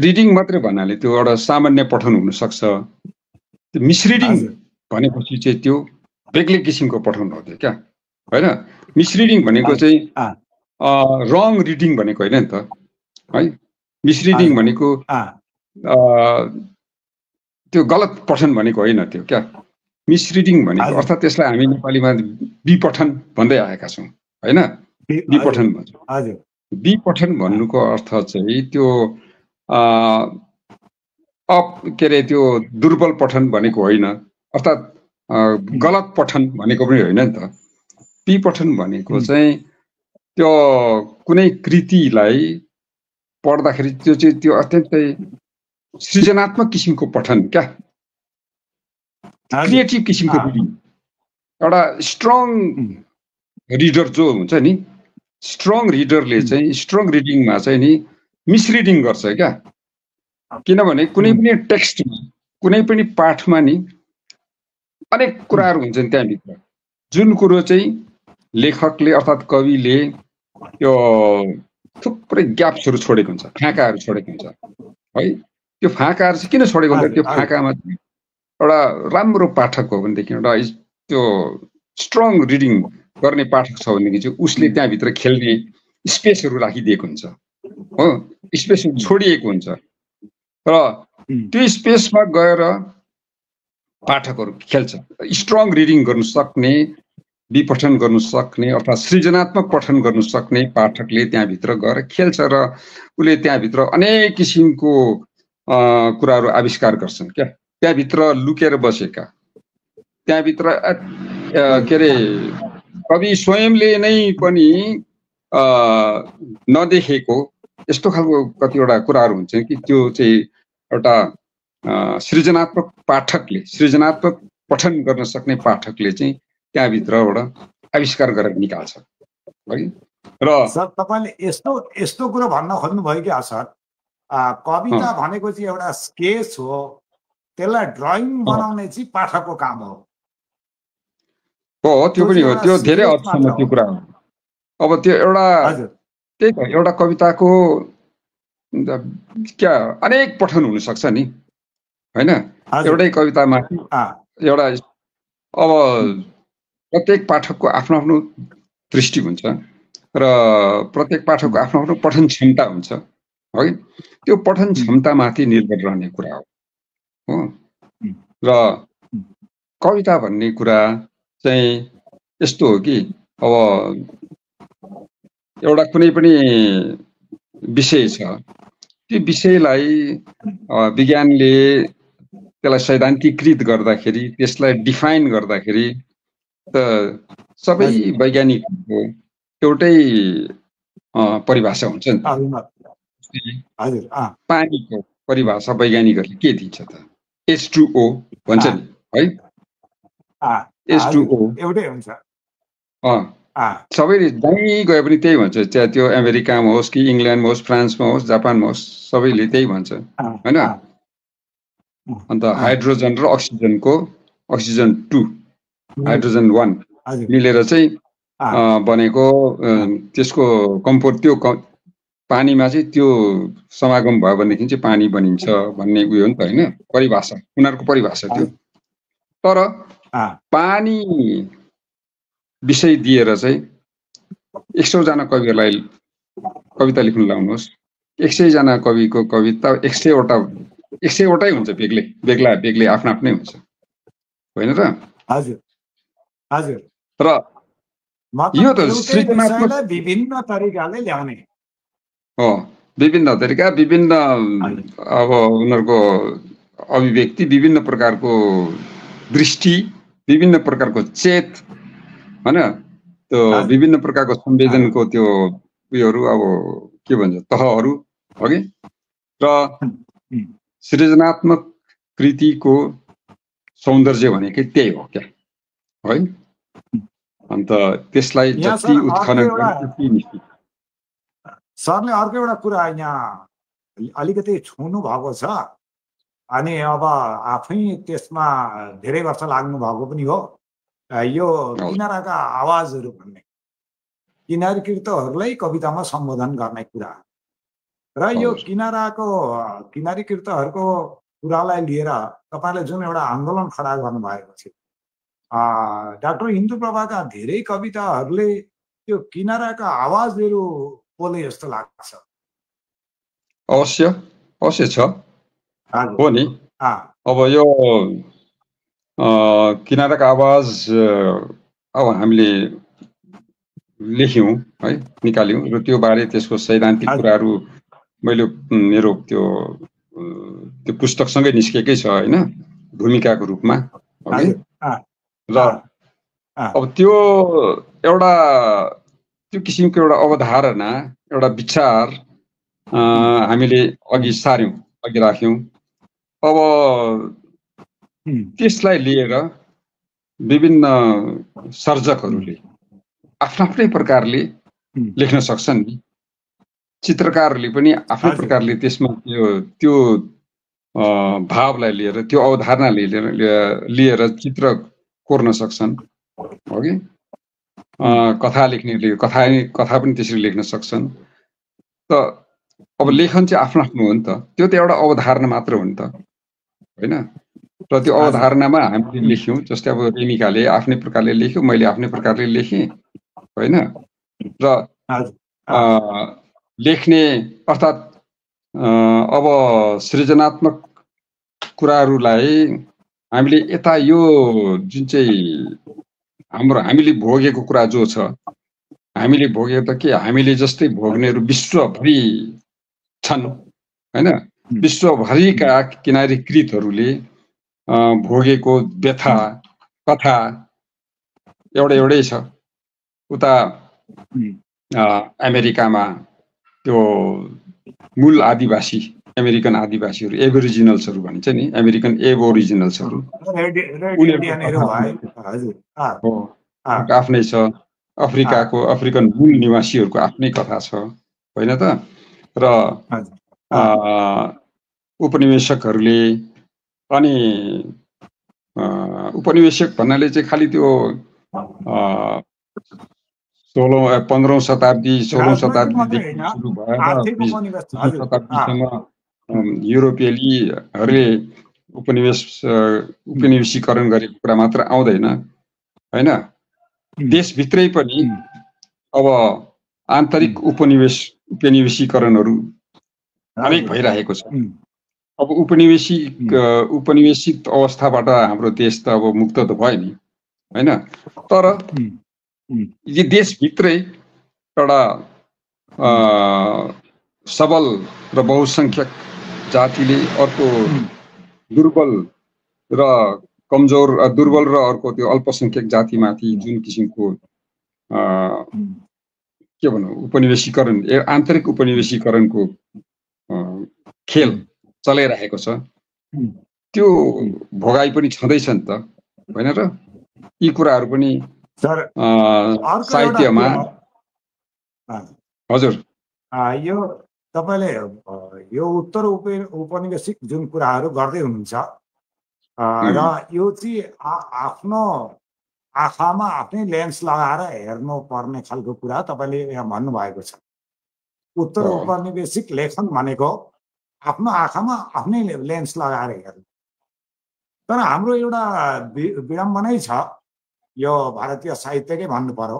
रिडिङ मात्रै भन्नाले त्यो एउटा सामान्य पठन हुन सक्छ। त्यो मिसरिडिङ भनेपछि चाहिँ त्यो बेग्लै किसिमको पठन हो त्यो क्या होइन। मिसरिडिङ भनेको चाहिँ रङ रिडिङ भनेको होइन नि त है। मिसरिडिङ भनेको त्यो गलत पठन भनेको होइन त्यो क्या। मिसरिडिङ भनेको अर्थात् त्यसलाई हामी नेपालीमा विपठन भन्दै आएका छौँ होइन। विपठन भन्छौँ। विपठन भन्नुको अर्थ चाहिँ त्यो के अरे त्यो दुर्बल पठन भनेको होइन, अर्थात् गलत पठन भनेको पनि होइन नि त। विपठन भनेको चाहिँ त्यो कुनै कृतिलाई पढ्दाखेरि त्यो चाहिँ त्यो अत्यन्तै सृजनात्मक किसिमको पठन क्या, क्रिएटिभ किसिमको रिडिङ। एउटा स्ट्रङ रिडर जो हुन्छ नि, स्ट्रङ रिडरले चाहिँ स्ट्रङ रिडिङमा चाहिँ नि मिसरिडिङ गर्छ क्या। किनभने कुनै पनि टेक्स्टमा कुनै पनि पाठमा नि अनेक कुराहरू हुन्छन् त्यहाँभित्र, जुन कुरो चाहिँ लेखकले अर्थात् कविले त्यो थुप्रै ग्याप्सहरू छोडेको हुन्छ, फाँकाहरू छोडेको हुन्छ है। त्यो फाँकाहरू चाहिँ किन छोडेको हुन्छ? त्यो फाँकामा एउटा राम्रो पाठक हो भनेदेखि, एउटा त्यो स्ट्रङ रिडिङ गर्ने पाठक छ भनेदेखि चाहिँ उसले त्यहाँभित्र खेल्ने स्पेसहरू राखिदिएको हुन्छ हो, स्पेसहरू छोडिएको हुन्छ र त्यो स्पेसमा गएर पाठकहरू खेल्छ। स्ट्रङ रिडिङ गर्नु सक्ने, विपठन गर्नु सक्ने अर्थात् सृजनात्मक पठन गर्नु सक्ने पाठकले त्यहाँभित्र गएर खेल्छ र उसले त्यहाँभित्र अनेक किसिमको कुराहरू आविष्कार गर्छन् क्या। त्यहाँभित्र लुकेर बसेका, त्यहाँभित्र के अरे कवि स्वयंले नै पनि नदेखेको यस्तो खालको कतिवटा कुराहरू हुन्छन् कि त्यो चाहिँ एउटा सृजनात्मक पाठकले, सृजनात्मक पठन गर्न सक्ने पाठकले चाहिँ त्यहाँभित्रबाट आविष्कार गरेर निकाल्छ है। र सर तपाईँले यस्तो कुरो भन्न खोज्नुभयो कि सर, कविता भनेको चाहिँ एउटा स्केच हो, त्यसलाई ड्रइङ बनाउने चाहिँ पाठकको काम हो। त्यो पनि हो, त्यो धेरै हदसम्म त्यो कुरा हो। अब त्यो एउटा त्यही त एउटा कविताको क्या अनेक पठन हुन सक्छ नि होइन। एउटै कवितामा एउटा अब प्रत्येक पाठकको आफ्नो आफ्नो दृष्टि हुन्छ र प्रत्येक पाठकको आफ्नो आफ्नो पठन क्षमता हुन्छ है। त्यो पठन क्षमतामाथि निर्भर रहने कुरा हो। र कविता भन्ने कुरा चाहिँ यस्तो हो कि अब एउटा कुनै पनि विषय छ, त्यो विषयलाई विज्ञानले त्यसलाई सैद्धान्तिकृत गर्दाखेरि, त्यसलाई डिफाइन गर्दाखेरि त सबै वैज्ञानिकको एउटै परिभाषा हुन्छ नि। पानीको परिभाषा वैज्ञानिकहरूले के दिन्छ त? H2O भन्छ नि है, H2O एउटै हुन्छ। सबैले जहीँ गए पनि त्यही भन्छ, चाहे त्यो अमेरिकामा होस् कि इङ्ल्यान्डमा होस्, फ्रान्समा होस्, जापानमा होस्, सबैले त्यही भन्छ होइन। अन्त हाइड्रोजन र अक्सिजनको अक्सिजन 2 हाइड्रोजन 1 मिलेर चाहिँ बनेको त्यसको कम्पोज, त्यो पानीमा चाहिँ त्यो समागम भयो भनेदेखि चाहिँ पानी बनिन्छ भन्ने उयो हो नि त होइन, परिभाषा, उनीहरूको परिभाषा थियो। तर पानी विषय दिएर चाहिँ 100 जना कविहरूलाई कविता लेख्न लाउनुहोस्, 100 जना कविको कविता 100 वटै हुन्छ, बेग्लै आफ्नो आफ्नै हुन्छ होइन र? हजुर हजुर। र यो त सृजनात्मक विभिन्न तरिकाले ल्याउने हो, विभिन्न तरिका, विभिन्न अब उनीहरूको अभिव्यक्ति, विभिन्न प्रकारको दृष्टि, विभिन्न प्रकारको चेत होइन, त्यो विभिन्न प्रकारको संवेदनको त्यो उयोहरू, अब के भन्छ, तहहरू हो कि। र सृजनात्मक कृतिको सौन्दर्य भनेकै त्यही हो क्या है। अन्त त्यसलाई जति उत्खनन गर्ने। सरले अर्को एउटा कुरा यहाँ अलिकति छुनु भएको छ, अनि अब आफै त्यसमा धेरै वर्ष लाग्नु भएको पनि हो। यो किनाराका आवाजहरू भन्ने, किनारी कृतहरूलाई कवितामा सम्बोधन गर्ने कुरा र यो किनारी कृतहरूको कुरालाई लिएर तपाईँले जुन एउटा आन्दोलन खडा गर्नुभएको थियो, डाक्टर इन्दुप्रभाका धेरै कविताहरूले त्यो किनाराका आवाजहरू बोले जस्तो लाग्छ। अवश्य छ हो नि। अब यो किनाराका आवाज अब हामीले लेख्यौँ है, निकाल्यौँ र त्यो बारे त्यसको सैद्धान्तिक कुराहरू मैले मेरो त्यो पुस्तकसँगै निस्केकै छ होइन, भूमिकाको रूपमा। र अब त्यो एउटा त्यो किसिमको एउटा अवधारणा, एउटा विचार हामीले अघि सार्यौँ, अघि राख्यौँ। अब त्यसलाई लिएर विभिन्न सर्जकहरूले आफ्नै प्रकारले लेख्न सक्छन् नि। चित्रकारहरूले पनि आफ्नै प्रकारले त्यसमा त्यो भावलाई लिएर, त्यो अवधारणाले लिएर चित्र कोर्न सक्छन् हो कि। कथा लेख्नेले कथा पनि त्यसरी लेख्न सक्छन्। त अब लेखन चाहिँ आफ्नो हो नि त, त्यो त एउटा अवधारणा मात्र हो नि त होइन। र त्यो अवधारणामा हामीले लेख्यौँ, जस्तै अब रेमिकाले आफ्नै प्रकारले लेख्यो, मैले आफ्नै प्रकारले लेखेँ होइन। र लेख्ने अर्थात् अब सृजनात्मक कुराहरूलाई हामीले यता यो जुन चाहिँ हामीले भोगेको कुरा जो छ, हामीले भोगेको त के, हामीले जस्तै भोग्नेहरू विश्वभरि छन् होइन। विश्वभरिका किनारी कृतहरूले भोगेको व्यथा कथा एउटै छ। उता अमेरिकामा त्यो मूल आदिवासी, अमेरिकन आदिवासीहरू, एबोरिजिनल्सहरू भनिन्छ नि, अमेरिकन एबोरिजिनल्सहरू आफ्नै छ। अफ्रिकन मूल निवासीहरूको आफ्नै कथा छ होइन त। र उपनिवेशकहरूले, अनि उपनिवेशक भन्नाले चाहिँ खालि त्यो 15औं शताब्दी 16औं शताब्दीदेखि सुरु भएर 20औं शताब्दीसम्म युरोपेलीहरूले उपनिवेशीकरण गरेको कुरा मात्र आउँदैन होइन। देशभित्रै पनि अब आन्तरिक उपनिवेशीकरणहरू अनेक भइरहेको छ। अब उपनिवेशित अवस्थाबाट हाम्रो देश त अब मुक्त त भयो नि होइन। तर यी देशभित्रै एउटा सबल र बहुसंख्यक जातिले अर्को दुर्बल र कमजोर, दुर्बल र अर्को त्यो अल्पसंख्यक जातिमाथि जुन किसिमको के भनौँ उपनिवेशीकरण, आन्तरिक उपनिवेशीकरणको खेल चलाइरहेको छ, त्यो भोगाई पनि छँदैछ नि त, होइन र? यी कुराहरू पनि साहित्यमा। हजुर, यो तपाईले यो उत्तर उपनिवेशिक जुन कुराहरू गर्दै हुनुहुन्छ र यो चाहिँ आफ्नो आँखामा आफ्नै लेन्स लगाएर हेर्नु पर्ने खालको कुरा तपाईले यहाँ भन्नुभएको छ। उत्तर औपनिवेशिक लेखन भनेको आफ्नो आँखामा आफ्नै लेन्स लगाएर हेर्नु। तर हाम्रो एउटा विडम्बनै छ, यो भारतीय साहित्यकै भन्नु पर्यो,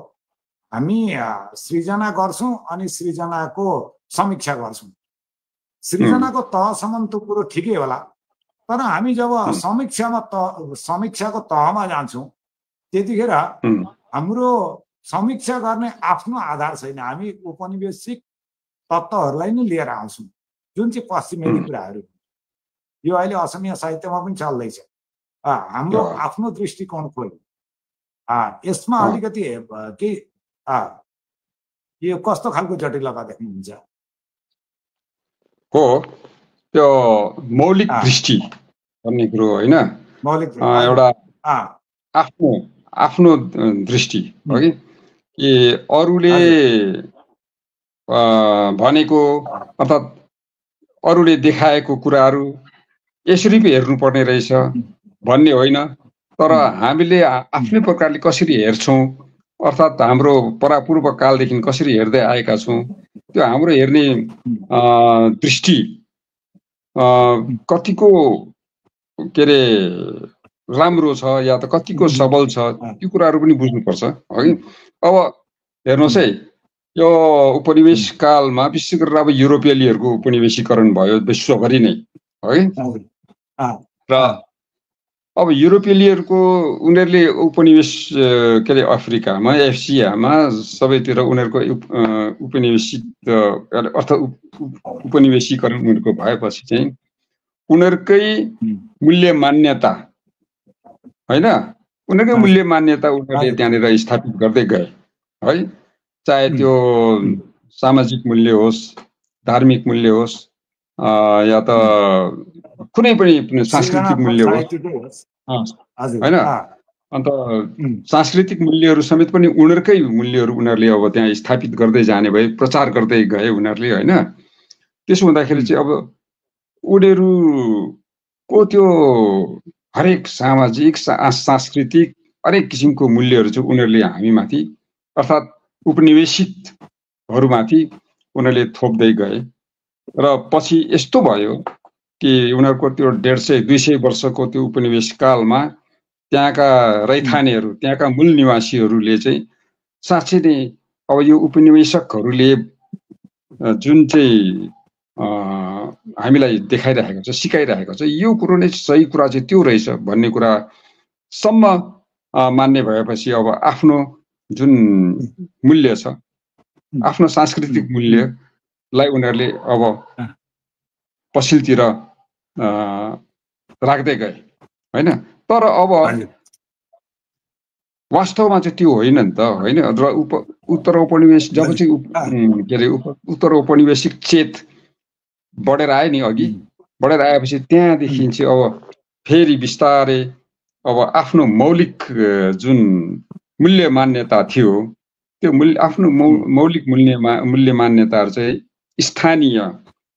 हामी सृजना गर्छौं अनि सृजनाको समीक्षा गर्छौं। सृजनाको तहसम्म त्यो कुरो ठिकै होला, तर हामी जब समीक्षाको तहमा जान्छौं त्यतिखेर हाम्रो समीक्षा गर्ने आफ्नो आधार छैन। हामी औपनिवेशिक तत्त्वहरूलाई नै लिएर आउँछौँ, जुन चाहिँ पश्चिमेली कुराहरू। यो अहिले असमिया साहित्यमा पनि चल्दैछ। हाम्रो आफ्नो दृष्टिकोण खोल्नु, यसमा अलिकति के यो कस्तो खालको जटिलता देख्नुहुन्छ? हो, त्यो मौलिक दृष्टि भन्ने कुरो होइन, एउटा आफ्नो दृष्टि हो कि अरूले भनेको अर्थात् अरूले देखाएको कुराहरू यसरी पो हेर्नुपर्ने रहेछ भन्ने होइन, तर हामीले आफ्नै प्रकारले कसरी हेर्छौँ, अर्थात् हाम्रो परापूर्व कालदेखि कसरी हेर्दै आएका छौँ, त्यो हाम्रो हेर्ने दृष्टि कतिको के अरे राम्रो छ या त कतिको सबल छ, त्यो कुराहरू पनि बुझ्नुपर्छ है। अब हेर्नुहोस् है, यो उपनिवेश कालमा विशेष गरेर अब युरोपेलीहरूको उपनिवेशीकरण भयो विश्वभरि नै है। र अब युरोपेलीहरूको उनीहरूले उपनिवेश के अरे अफ्रिकामा, एसियामा सबैतिर उनीहरूको उपनिवेशित अर्थ उपनिवेशीकरण उनीहरूको भएपछि चाहिँ उनीहरूकै मूल्य मान्यता होइन, उनीहरूकै मूल्य मान्यता उनीहरूले त्यहाँनिर स्थापित गर्दै गए है। चाहे त्यो सामाजिक मूल्य होस्, धार्मिक मूल्य होस्, या त कुनै पनि सांस्कृतिक मूल्य होस् होइन। अन्त सांस्कृतिक मूल्यहरू समेत पनि उनीहरूकै मूल्यहरू उनीहरूले अब त्यहाँ स्थापित गर्दै जाने भए, प्रचार गर्दै गए उनीहरूले होइन। त्यसो हुँदाखेरि चाहिँ अब उनीहरूको त्यो हरेक सामाजिक सांस्कृतिक हरेक किसिमको मूल्यहरू चाहिँ उनीहरूले हामीमाथि अर्थात् उपनिवेशितहरूमाथि उनीहरूले थोप्दै गए। र पछि यस्तो भयो कि उनीहरूको त्यो 150-200 वर्षको त्यो उपनिवेश कालमा त्यहाँका रैथानेहरू, त्यहाँका मूल निवासीहरूले चाहिँ साँच्चै नै अब यो उपनिवेशकहरूले जुन चाहिँ हामीलाई देखाइरहेको छ, सिकाइरहेको छ, यो कुरो नै सही कुरा चाहिँ त्यो रहेछ भन्ने कुरासम्म मान्ने भएपछि अब आफ्नो जुन मूल्य छ, आफ्नो सांस्कृतिक मूल्यलाई उनीहरूले अब पछिल्तिर राख्दै गए होइन। तर अब वास्तवमा चाहिँ त्यो होइन नि त होइन। र उत्तर औपनिवेश जब चाहिँ के अरे उत्तर औपनिवेशिक चेत बढेर आयो नि, अघि बढेर आएपछि त्यहाँदेखि चाहिँ अब फेरि बिस्तारै अब आफ्नो मौलिक जुन मूल्य मान्यता थियो, त्यो आफ्नो मौलिक मूल्य मान्यताहरू चाहिँ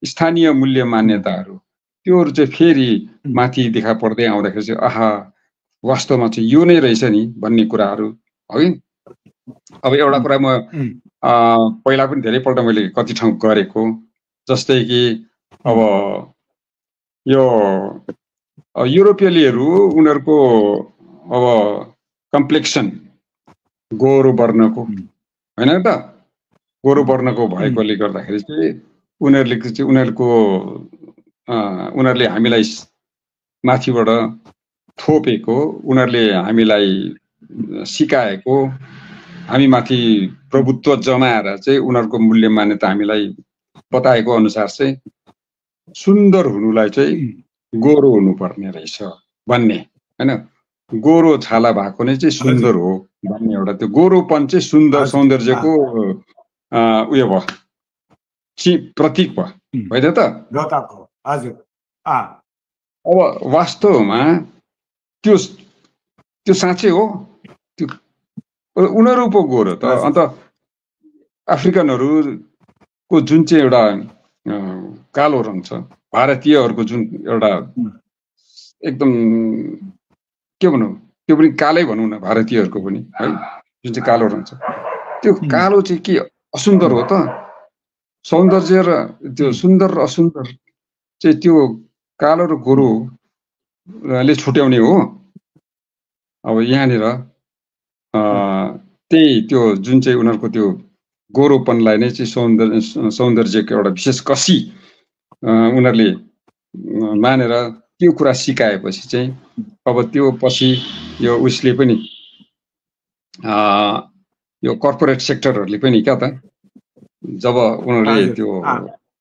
स्थानीय मूल्य मान्यताहरू त्योहरू चाहिँ फेरि माथि देखा पर्दै आउँदाखेरि चाहिँ आहा वास्तवमा चाहिँ यो नै रहेछ नि भन्ने कुराहरू है। अब एउटा कुरा म पहिला पनि धेरैपल्ट मैले कति ठाउँ गरेको, जस्तै कि अब यो युरोपेलीहरू उनीहरूको अब कम्प्लेक्सन गोरो वर्णको होइन त, गोरो वर्णको भएकोले गर्दाखेरि चाहिँ उनीहरूले हामीलाई माथिबाट थोपेको, उनीहरूले हामीलाई सिकाएको, हामी माथि प्रभुत्व जमाएर चाहिँ उनीहरूको मूल्य मान्यता हामीलाई बताएको अनुसार चाहिँ सुन्दर हुनुलाई चाहिँ गोरो हुनुपर्ने रहेछ भन्ने हैन। गोरो छाला भएको नै चाहिँ सुन्दर हो भन्ने एउटा त्यो गोरोपन चाहिँ सुन्दर सौन्दर्यको उयो भयो प्रतीक भयो होइन त। अब वास्तवमा त्यो साँच्चै हो त्यो उनीहरू पो गोरो त। अन्त अफ्रिकनहरूको जुन चाहिँ एउटा कालो रङ छ, भारतीयहरूको जुन एउटा एकदम के भनौँ त्यो पनि कालै भनौँ न, भारतीयहरूको पनि है जुन चाहिँ कालो रङ छ, त्यो कालो चाहिँ के असुन्दर हो त? सौन्दर्य र त्यो सुन्दर र असुन्दर चाहिँ त्यो कालो र गोरोले छुट्याउने हो। अब यहाँनिर त्यही त्यो जुन चाहिँ उनीहरूको त्यो गोरोपनलाई नै चाहिँ सौन्दर्यको एउटा विशेष कसी उनीहरूले मानेर त्यो कुरा सिकाएपछि चाहिँ अब त्यो पछि यो उसले पनि यो कर्पोरेट सेक्टरहरूले पनि क्या त, जब उनीहरूले त्यो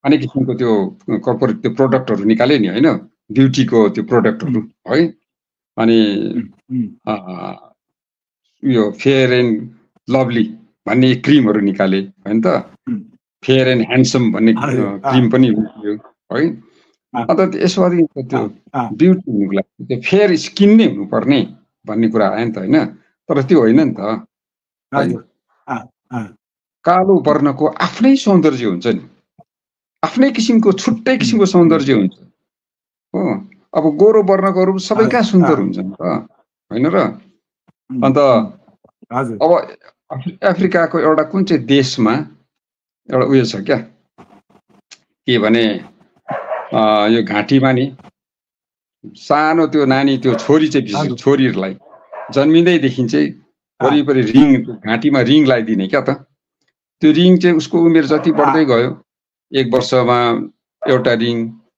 अनेक किसिमको त्यो कर्पोरेट त्यो प्रोडक्टहरू निकाले नि होइन, ब्युटीको त्यो प्रोडक्टहरू है, अनि यो फेयर एन्ड लभली भन्ने क्रिमहरू निकाले होइन त, फेयर एन्ड ह्यान्डसम भन्ने क्रिम पनि है। अन्त यसरी त्यो ब्युटी हुनुको लागि त्यो फेयर स्किन नै हुनुपर्ने भन्ने कुरा आयो नि त होइन। तर त्यो होइन नि त, कालो वर्णको आफ्नै सौन्दर्य हुन्छ नि, आफ्नै किसिमको छुट्टै किसिमको सौन्दर्य हुन्छ हो। अब गोरो वर्णकोहरू सबै कहाँ सुन्दर हुन्छ नि त होइन र। अन्त अब अफ्रिकाको एउटा कुन चाहिँ देशमा एउटा उयो छ क्या, के भने यो घाँटीमा नि सानो त्यो नानी त्यो छोरी चाहिँ छोरीहरूलाई जन्मिँदैदेखि चाहिँ वरिपरि रिङ घाँटीमा रिङ लगाइदिने क्या त। त्यो रिङ चाहिँ उसको उमेर जति बढ्दै गयो, 1 वर्षमा एउटा रिङ,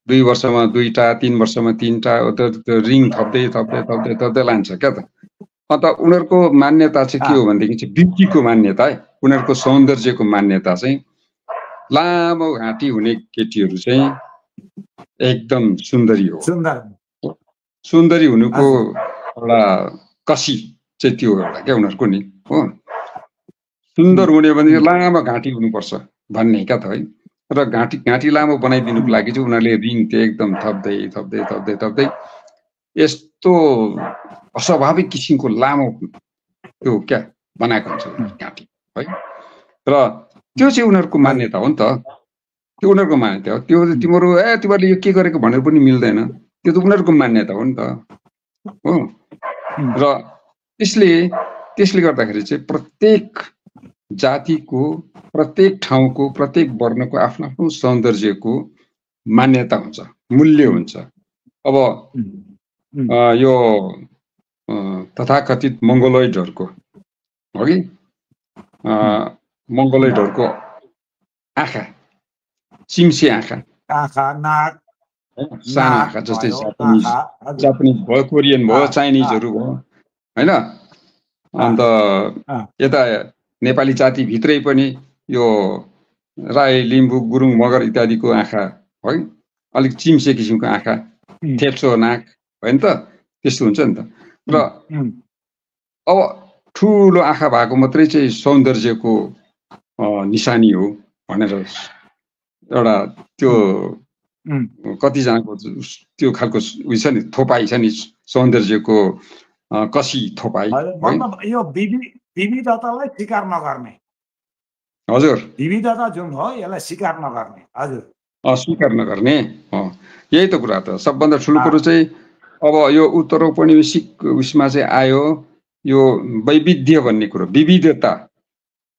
2 वर्षमा 2टा, 3 वर्षमा 3टा, त्यो रिङ थप्दै थप्दै थप्दै थप्दै लान्छ क्या त। अन्त उनीहरूको मान्यता चाहिँ के हो भनेदेखि चाहिँ ब्युटीको मान्यता है, उनीहरूको सौन्दर्यको मान्यता चाहिँ लामो घाँटी हुने केटीहरू चाहिँ एकदम सुन्दरी हो। सुन्दरी हुनुको एउटा कसी चाहिँ त्यो एउटा क्या उनीहरूको नि हो। सुन्दर हुने भने लामो घाँटी हुनुपर्छ भन्ने क्या त है। र घाँटी लामो बनाइदिनुको लागि चाहिँ उनीहरूले रिङ चाहिँ एकदम थप्दै थप्दै थप्दै थप्दै यस्तो अस्वाभाविक किसिमको लामो त्यो क्या बनाएको हुन्छ घाँटी है। र त्यो चाहिँ उनीहरूको मान्यता हो नि त, त्यो उनीहरूको मान्यता हो। त्यो तिमीहरूले यो के गरेको भनेर पनि मिल्दैन, त्यो त उनीहरूको मान्यता हो नि त हो। र त्यसले गर्दाखेरि चाहिँ प्रत्येक जातिको, प्रत्येक ठाउँको, प्रत्येक वर्णको आफ्नो आफ्नो सौन्दर्यको मान्यता हुन्छ, मूल्य हुन्छ। अब यो तथाकथित मङ्गोलोइडहरूको हो कि, मङ्गोलोइडहरूको आँखा, चिम्से आँखा, नाक, सानो आँखा जस्तै जापानिज भयो, कोरियन भयो, चाइनिजहरू भयो होइन। अन्त यता नेपाली जातिभित्रै पनि यो राई, लिम्बू, गुरुङ, मगर इत्यादिको आँखा है अलिक चिम्से किसिमको आँखा, थेप्सो नाक होइन त, त्यस्तो हुन्छ नि त। र अब ठुलो आँखा भएको मात्रै चाहिँ सौन्दर्यको निशानी हो भनेर एउटा त्यो कतिजनाको त्यो खालको उयो छ नि, थोपाइ छ नि, सौन्दर्यको कसी थोपाइ। यो विविधतालाई स्वीकार नगर्ने, हजुर विविधता जुन हो यसलाई स्वीकार नगर्ने, हजुर अस्वीकार नगर्ने, यही त कुरा त सबभन्दा ठुलो कुरो चाहिँ। अब यो उत्तरोपनिवेशिक उसमा चाहिँ आयो यो वैविध्य भन्ने कुरो,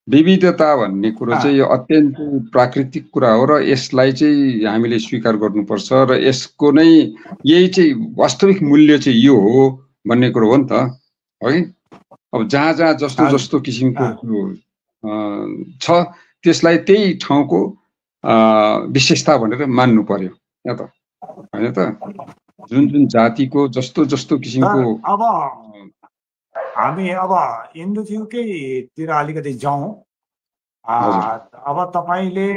विविधता भन्ने कुरो चाहिँ यो अत्यन्त प्राकृतिक कुरा हो र यसलाई चाहिँ हामीले स्वीकार गर्नुपर्छ र यसको नै यही चाहिँ वास्तविक मूल्य चाहिँ यो हो भन्ने कुरो हो नि त है। अब जहाँ जहाँ जस्तो जस्तो किसिमको छ त्यसलाई त्यही ठाउँको विशेषता भनेर मान्नु पर्यो या त होइन त। जुन जुन जातिको जस्तो जस्तो किसिमको। अब हामी अब इन्दुज्यूकैतिर अलिकति जाउँ। अब तपाईँले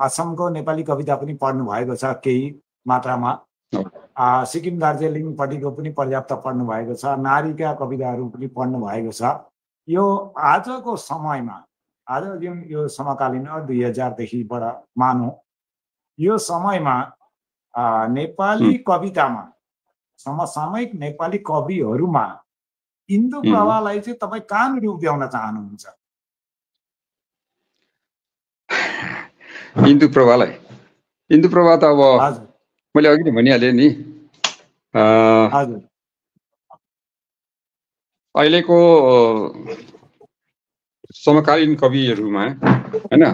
असमको नेपाली कविता पनि पढ्नु भएको छ केही मात्रामा, सिक्किम दार्जिलिङपट्टिको पनि पर्याप्त पढ्नु भएको छ, नारीका कविताहरू पनि पढ्नु भएको छ। यो आजको समयमा, आज जुन यो समकालीन 2000देखिबाट मानौँ, यो समयमा नेपाली कवितामा, समसामयिक नेपाली कविहरूमा इन्दु प्रभालाई चाहिँ तपाईँ कहाँनिर उभ्याउन चाहनुहुन्छ? इन्दु प्रभा त अब मैले अघि नै भनिहालेँ नि, अहिलेको समकालीन कविहरूमा हैन,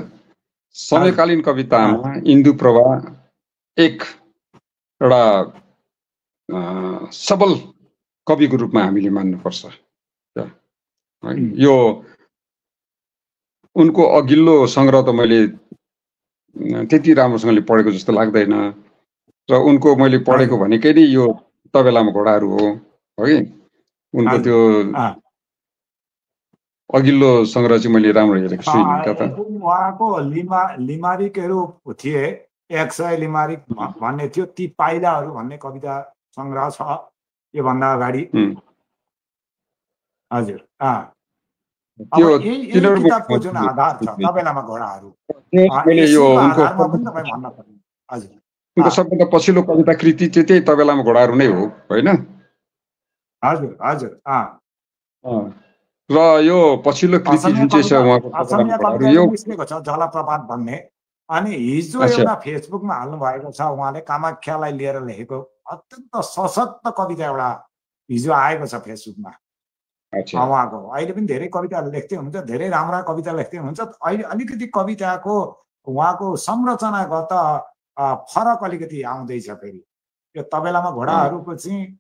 समकालीन कवितामा इन्दु प्रभा एउटा सबल कविको रूपमा हामीले मान्नुपर्छ। यो उनको अघिल्लो सङ्ग्रह त मैले त्यति राम्रोसँगले पढेको जस्तो लाग्दैन, र उनको मैले पढेको भनेकै नै यो तबेलामा घोडाहरू हो कि। उनको त्यो अघिल्लो सङ्ग्रह चाहिँ मैले राम्रो हेरेको छुइनँ। उहाँको लिमारिकहरू थिए, 100 लिमारिक भन्ने थियो, ती पाइलाहरू भन्ने कविता सङ्ग्रह छ योभन्दा अगाडि। हजुर, त्यो किताबको जुन आधार छ तबेलामा घोडाहरू, उनको सबभन्दा पछिल्लो कविता कृति चाहिँ त्यही तबेलामा घोडाहरू नै हो होइन? हजुर हजुर। र यो पछिल्लो कृति जुन चाहिँ छ उहाँको यो निस्केको छ जलप्रपात भन्ने, अनि हिजो एउटा फेसबुकमा हाल्नु भएको छ उहाँले कामाख्यालाई लिएर लेखेको अत्यन्त सशक्त कविता एउटा हिजो आएको छ फेसबुकमा उहाँको। अहिले पनि धेरै कविता लेख्दै हुनुहुन्छ, धेरै राम्रा कविता लेख्दै हुनुहुन्छ। अहिले अलिकति कविताको उहाँको संरचनागत फरक अलिकति आउँदैछ। फेरि यो तबेलामा घोडाहरूको चाहिँ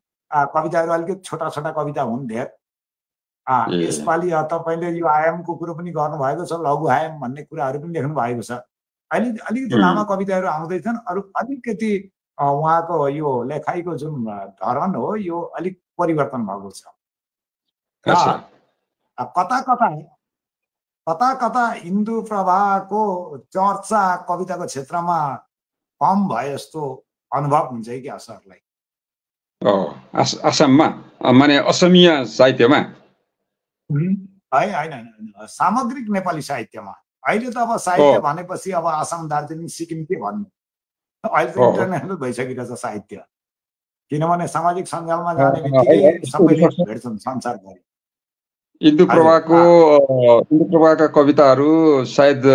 कविताहरू अलिकति छोटा छोटा कविता हुन् धेर। यसपालि तपाईँले यो आयामको कुरो पनि गर्नुभएको छ, लघु आयाम भन्ने कुराहरू पनि लेख्नु भएको छ। अहिले अलिकति लामा कविताहरू आउँदैछन्। अरू अलिकति उहाँको यो लेखाइको जुन धरन हो यो अलिक परिवर्तन भएको छ। कता कता इन्दु प्रभाको चर्चा कविताको क्षेत्रमा कम भए जस्तो अनुभव हुन्छ कि असरलाई? असममा माने असमिया साहित्यमा होइन, सामग्रिक नेपाली साहित्यमा। अहिले त अब साहित्य भनेपछि अब आसाम, दार्जिलिङ, सिक्किम के भन्नु, अहिले त इन्टरनेसनल भइसकेको छ साहित्य। किनभने सामाजिक सञ्जालमा जाने बित्तिकै सबैले भेट्छन् संसारभरि। इन्दु प्रभाका कविताहरू सायद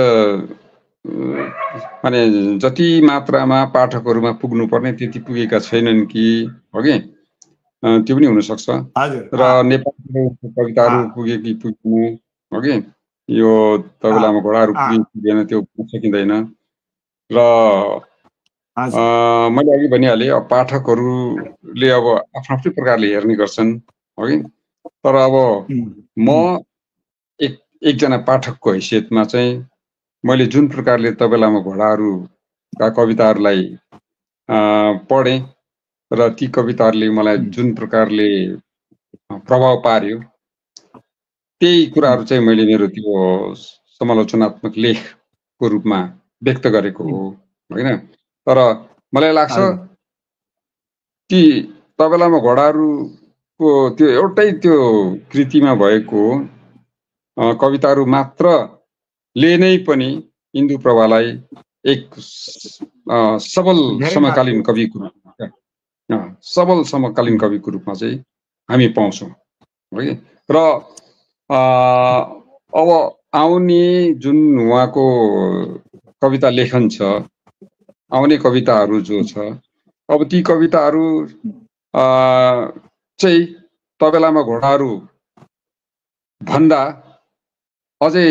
माने जति मात्रामा पाठकहरूमा पुग्नुपर्ने त्यति पुगेका छैनन् कि हो कि, त्यो पनि हुनसक्छ। र नेपाली कविताहरू पुगे कि पुग्नु हो कि, यो तबेलामा घोडाहरू पुगेन त्यो पुग्न सकिँदैन। र मैले अघि भनिहालेँ, अब पाठकहरूले अब आफ्नो आफ्नै प्रकारले हेर्ने गर्छन् हो कि। तर अब म एकजना पाठकको हैसियतमा चाहिँ मैले जुन प्रकारले तबेलामा घोडाहरूका कविताहरूलाई पढेँ र ती कविताहरूले मलाई जुन प्रकारले प्रभाव पार्यो, त्यही कुराहरू चाहिँ मैले मेरो त्यो समालोचनात्मक लेखको रूपमा व्यक्त गरेको हो होइन। तर मलाई लाग्छ ती तबेलामा घोडाहरूको त्यो एउटै त्यो कृतिमा भएको कविताहरू मात्रले नै पनि इन्दु प्रभालाई एक सबल समकालीन कविको रूपमा चाहिँ हामी पाउँछौँ है। र अब आउने जुन उहाँको कविता लेखन छ, आउने कविताहरू जो छ, अब ती कविताहरू चाहिँ तबेलामा घोडाहरू भन्दा अझै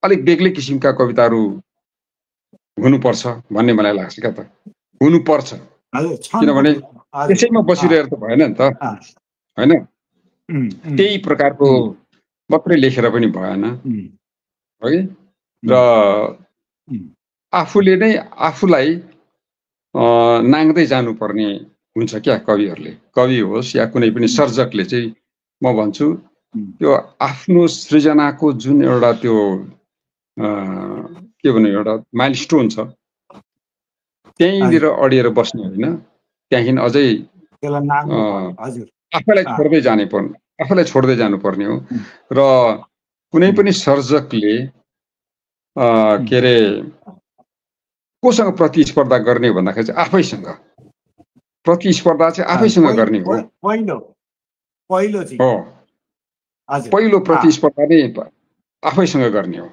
अलिक बेग्लै किसिमका कविताहरू हुनुपर्छ भन्ने मलाई लाग्छ। क्या त हुनुपर्छ, किनभने त्यसैमा बसिरहेर त भएन नि त होइन। त्यही प्रकारको मात्रै लेखेर पनि भएन है। र आफूले नै आफूलाई नाङ्दै जानुपर्ने हुन्छ क्या कविहरूले। कवि होस् या कुनै पनि सर्जकले चाहिँ म भन्छु त्यो आफ्नो सृजनाको जुन एउटा त्यो के भन्नु एउटा माइलस्टोन छ, त्यहीँनिर अडिएर बस्ने होइन, त्यहाँदेखि अझै आफैलाई छोड्दै जानुपर्ने हो। र कुनै पनि सर्जकले के अरे कोसँग प्रतिस्पर्धा गर्ने भन्दाखेरि चाहिँ आफैसँग प्रतिस्पर्धा चाहिँ आफैसँग गर्ने हो। पहिलो प्रतिस्पर्धा नै आफैसँग गर्ने हो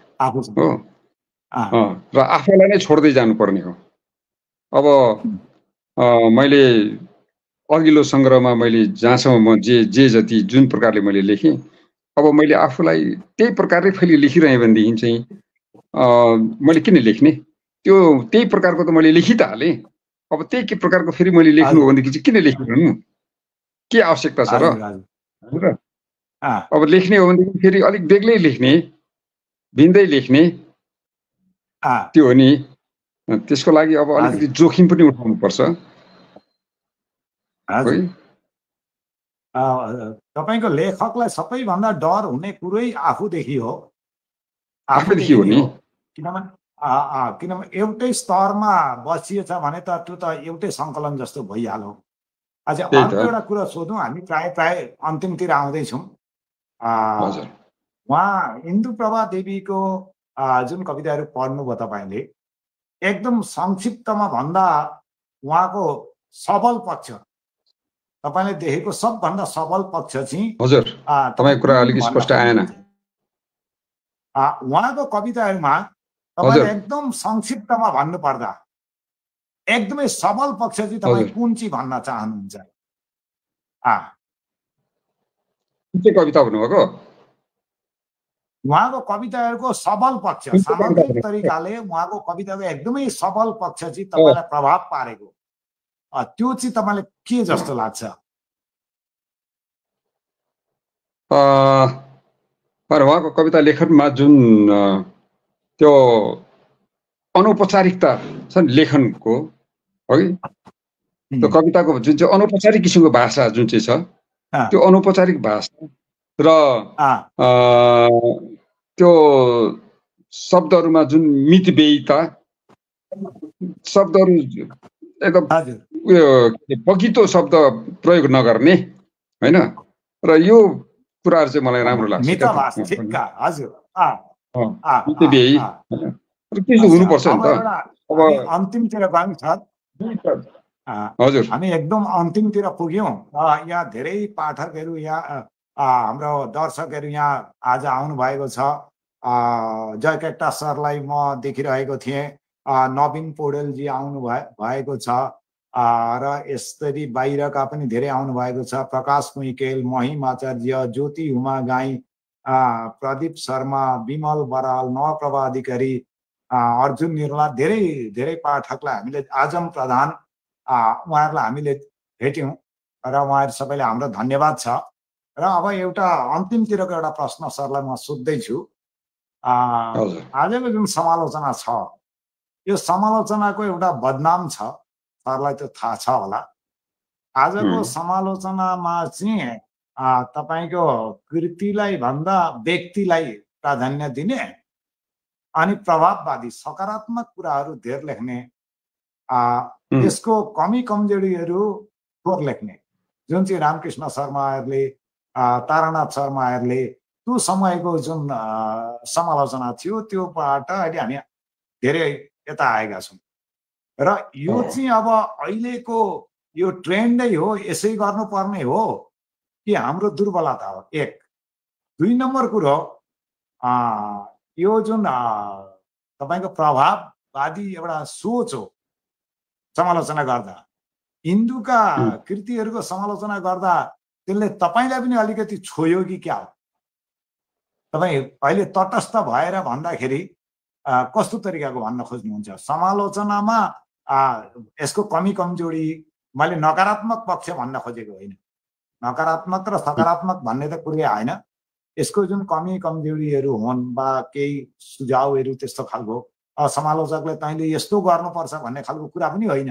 र आफैलाई नै छोड्दै जानुपर्ने हो। अब मैले अघिल्लो सङ्ग्रहमा मैले जहाँसम्म म जे जति जुन प्रकारले मैले लेखेँ, अब मैले आफूलाई त्यही प्रकारले फेरि लेखिरहेँ भनेदेखि चाहिँ मैले किन लेख्ने? त्यो त्यही प्रकारको त मैले लेखि त हालेँ, अब त्यही प्रकारको फेरि मैले लेख्नु हो भनेदेखि चाहिँ किन लेखिरहनु? के आवश्यकता छ र? अब लेख्ने हो भनेदेखि फेरि अलिक बेग्लै लेख्ने, भिन्दै लेख्ने, त्यो हो नि। त्यसको लागि अब अलिकति जोखिम पनि उठाउनुपर्छ। तपाईको लेखकलाई सबैभन्दा डर हुने कुरै आफूदेखि हो। आफूदेखि हो नि, किनभने एउटै स्तरमा बसिएछ भने त त्यो त एउटै सङ्कलन जस्तो भइहाल्यो। अझ अर्को एउटा कुरा सोधौँ, हामी प्राय अन्तिमतिर आउँदैछौँ। उहाँ इन्दुप्रभा देवीको जुन कविताहरू पढ्नुभयो तपाईँले, एकदम संक्षिप्तमा भन्दा उहाँको सबल पक्ष, तपाईँले देखेको सबभन्दा सबल पक्ष चाहिँ हजुर तपाईँको कुरा अलिक स्पष्ट आएन। उहाँको कविताहरूमा तपाईँले एकदम संक्षिप्तमा भन्नुपर्दा एकदमै सबल पक्ष चाहिँ तपाईँ कुन चाहिँ भन्न चाहनुहुन्छ? के कविता भन्नुभएको? उहाँको कविताहरूको सबल पक्ष, सामग्रिक तरिकाले उहाँको कविताको एकदमै सबल पक्ष चाहिँ तपाईँलाई प्रभाव पारेको, त्यो चाहिँ तपाईँलाई के जस्तो लाग्छ? उहाँको कविता लेखनमा जुन त्यो अनौपचारिकता छ नि लेखनको, हो कि त्यो कविताको जुन चाहिँ अनौपचारिक किसिमको भाषा जुन चाहिँ छ, त्यो अनौपचारिक भाषा र त्यो शब्दहरूमा जुन मितव्ययिता, शब्दहरू एकदम उयो बगितो शब्द प्रयोग नगर्ने होइन, र यो कुराहरू चाहिँ मलाई राम्रो लाग्छ। हुनुपर्छ नि त। अब अन्तिमतिर गयौँ सर, हजुर हामी एकदम अन्तिमतिर पुग्यौँ। यहाँ धेरै पाठकहरू, यहाँ हाम्रो दर्शकहरू यहाँ आज आउनु भएको छ। जय केट्टा सरलाई म देखिरहेको थिएँ, नवीन पौडेलजी आउनु भएको छ, र यसरी बाहिरका पनि धेरै आउनु भएको छ। प्रकाश मुइकेल, महिम आचार्य, ज्योति हुमा गाई, प्रदीप शर्मा, विमल बराल, नवप्रभा अधिकारी, अर्जुन निर्मला, धेरै धेरै पाठकलाई हामीले, आजम प्रधान, उहाँहरूलाई हामीले भेट्यौँ र उहाँहरू सबैले हाम्रो धन्यवाद छ। र अब एउटा अन्तिमतिरको एउटा प्रश्न सरलाई म सोध्दैछु। आजको जुन समालोचना छ, यो समालोचनाको एउटा बदनाम छ, सरलाई त्यो थाहा छ होला। आजको समालोचनामा चाहिँ तपाईँको कृतिलाई भन्दा व्यक्तिलाई प्राधान्य दिने अनि प्रभाववादी सकारात्मक कुराहरू धेर लेख्ने, यसको कमी कमजोरीहरू थोर लेख्ने, जुन चाहिँ रामकृष्ण शर्माहरूले, तारानाथ शर्माहरूले त्यो समयको जुन समालोचना थियो, त्योबाट अहिले हामी धेरै यता आएका छौँ। र यो चाहिँ अब अहिलेको यो ट्रेन्डै हो, यसै गर्नुपर्ने हो कि हाम्रो दुर्बलता हो? एक। दुई नम्बर कुरो, यो जुन तपाईँको प्रभाववादी एउटा सोच हो समालोचना गर्दा, हिन्दूका कृतिहरूको समालोचना गर्दा त्यसले तपाईँलाई पनि अलिकति छोयो कि क्या हो? तपाईँ अहिले तटस्थ भएर भन्दाखेरि कस्तो तरिकाको भन्न खोज्नुहुन्छ? समालोचनामा यसको कमी कमजोरी, मैले नकारात्मक पक्ष भन्न खोजेको होइन, नकारात्मक र सकारात्मक भन्ने त कुरै आएन। यसको जुन कमी कमजोरीहरू हुन् वा केही सुझावहरू त्यस्तो खालको, समालोचकले तैँले यस्तो गर्नुपर्छ भन्ने खालको कुरा पनि होइन,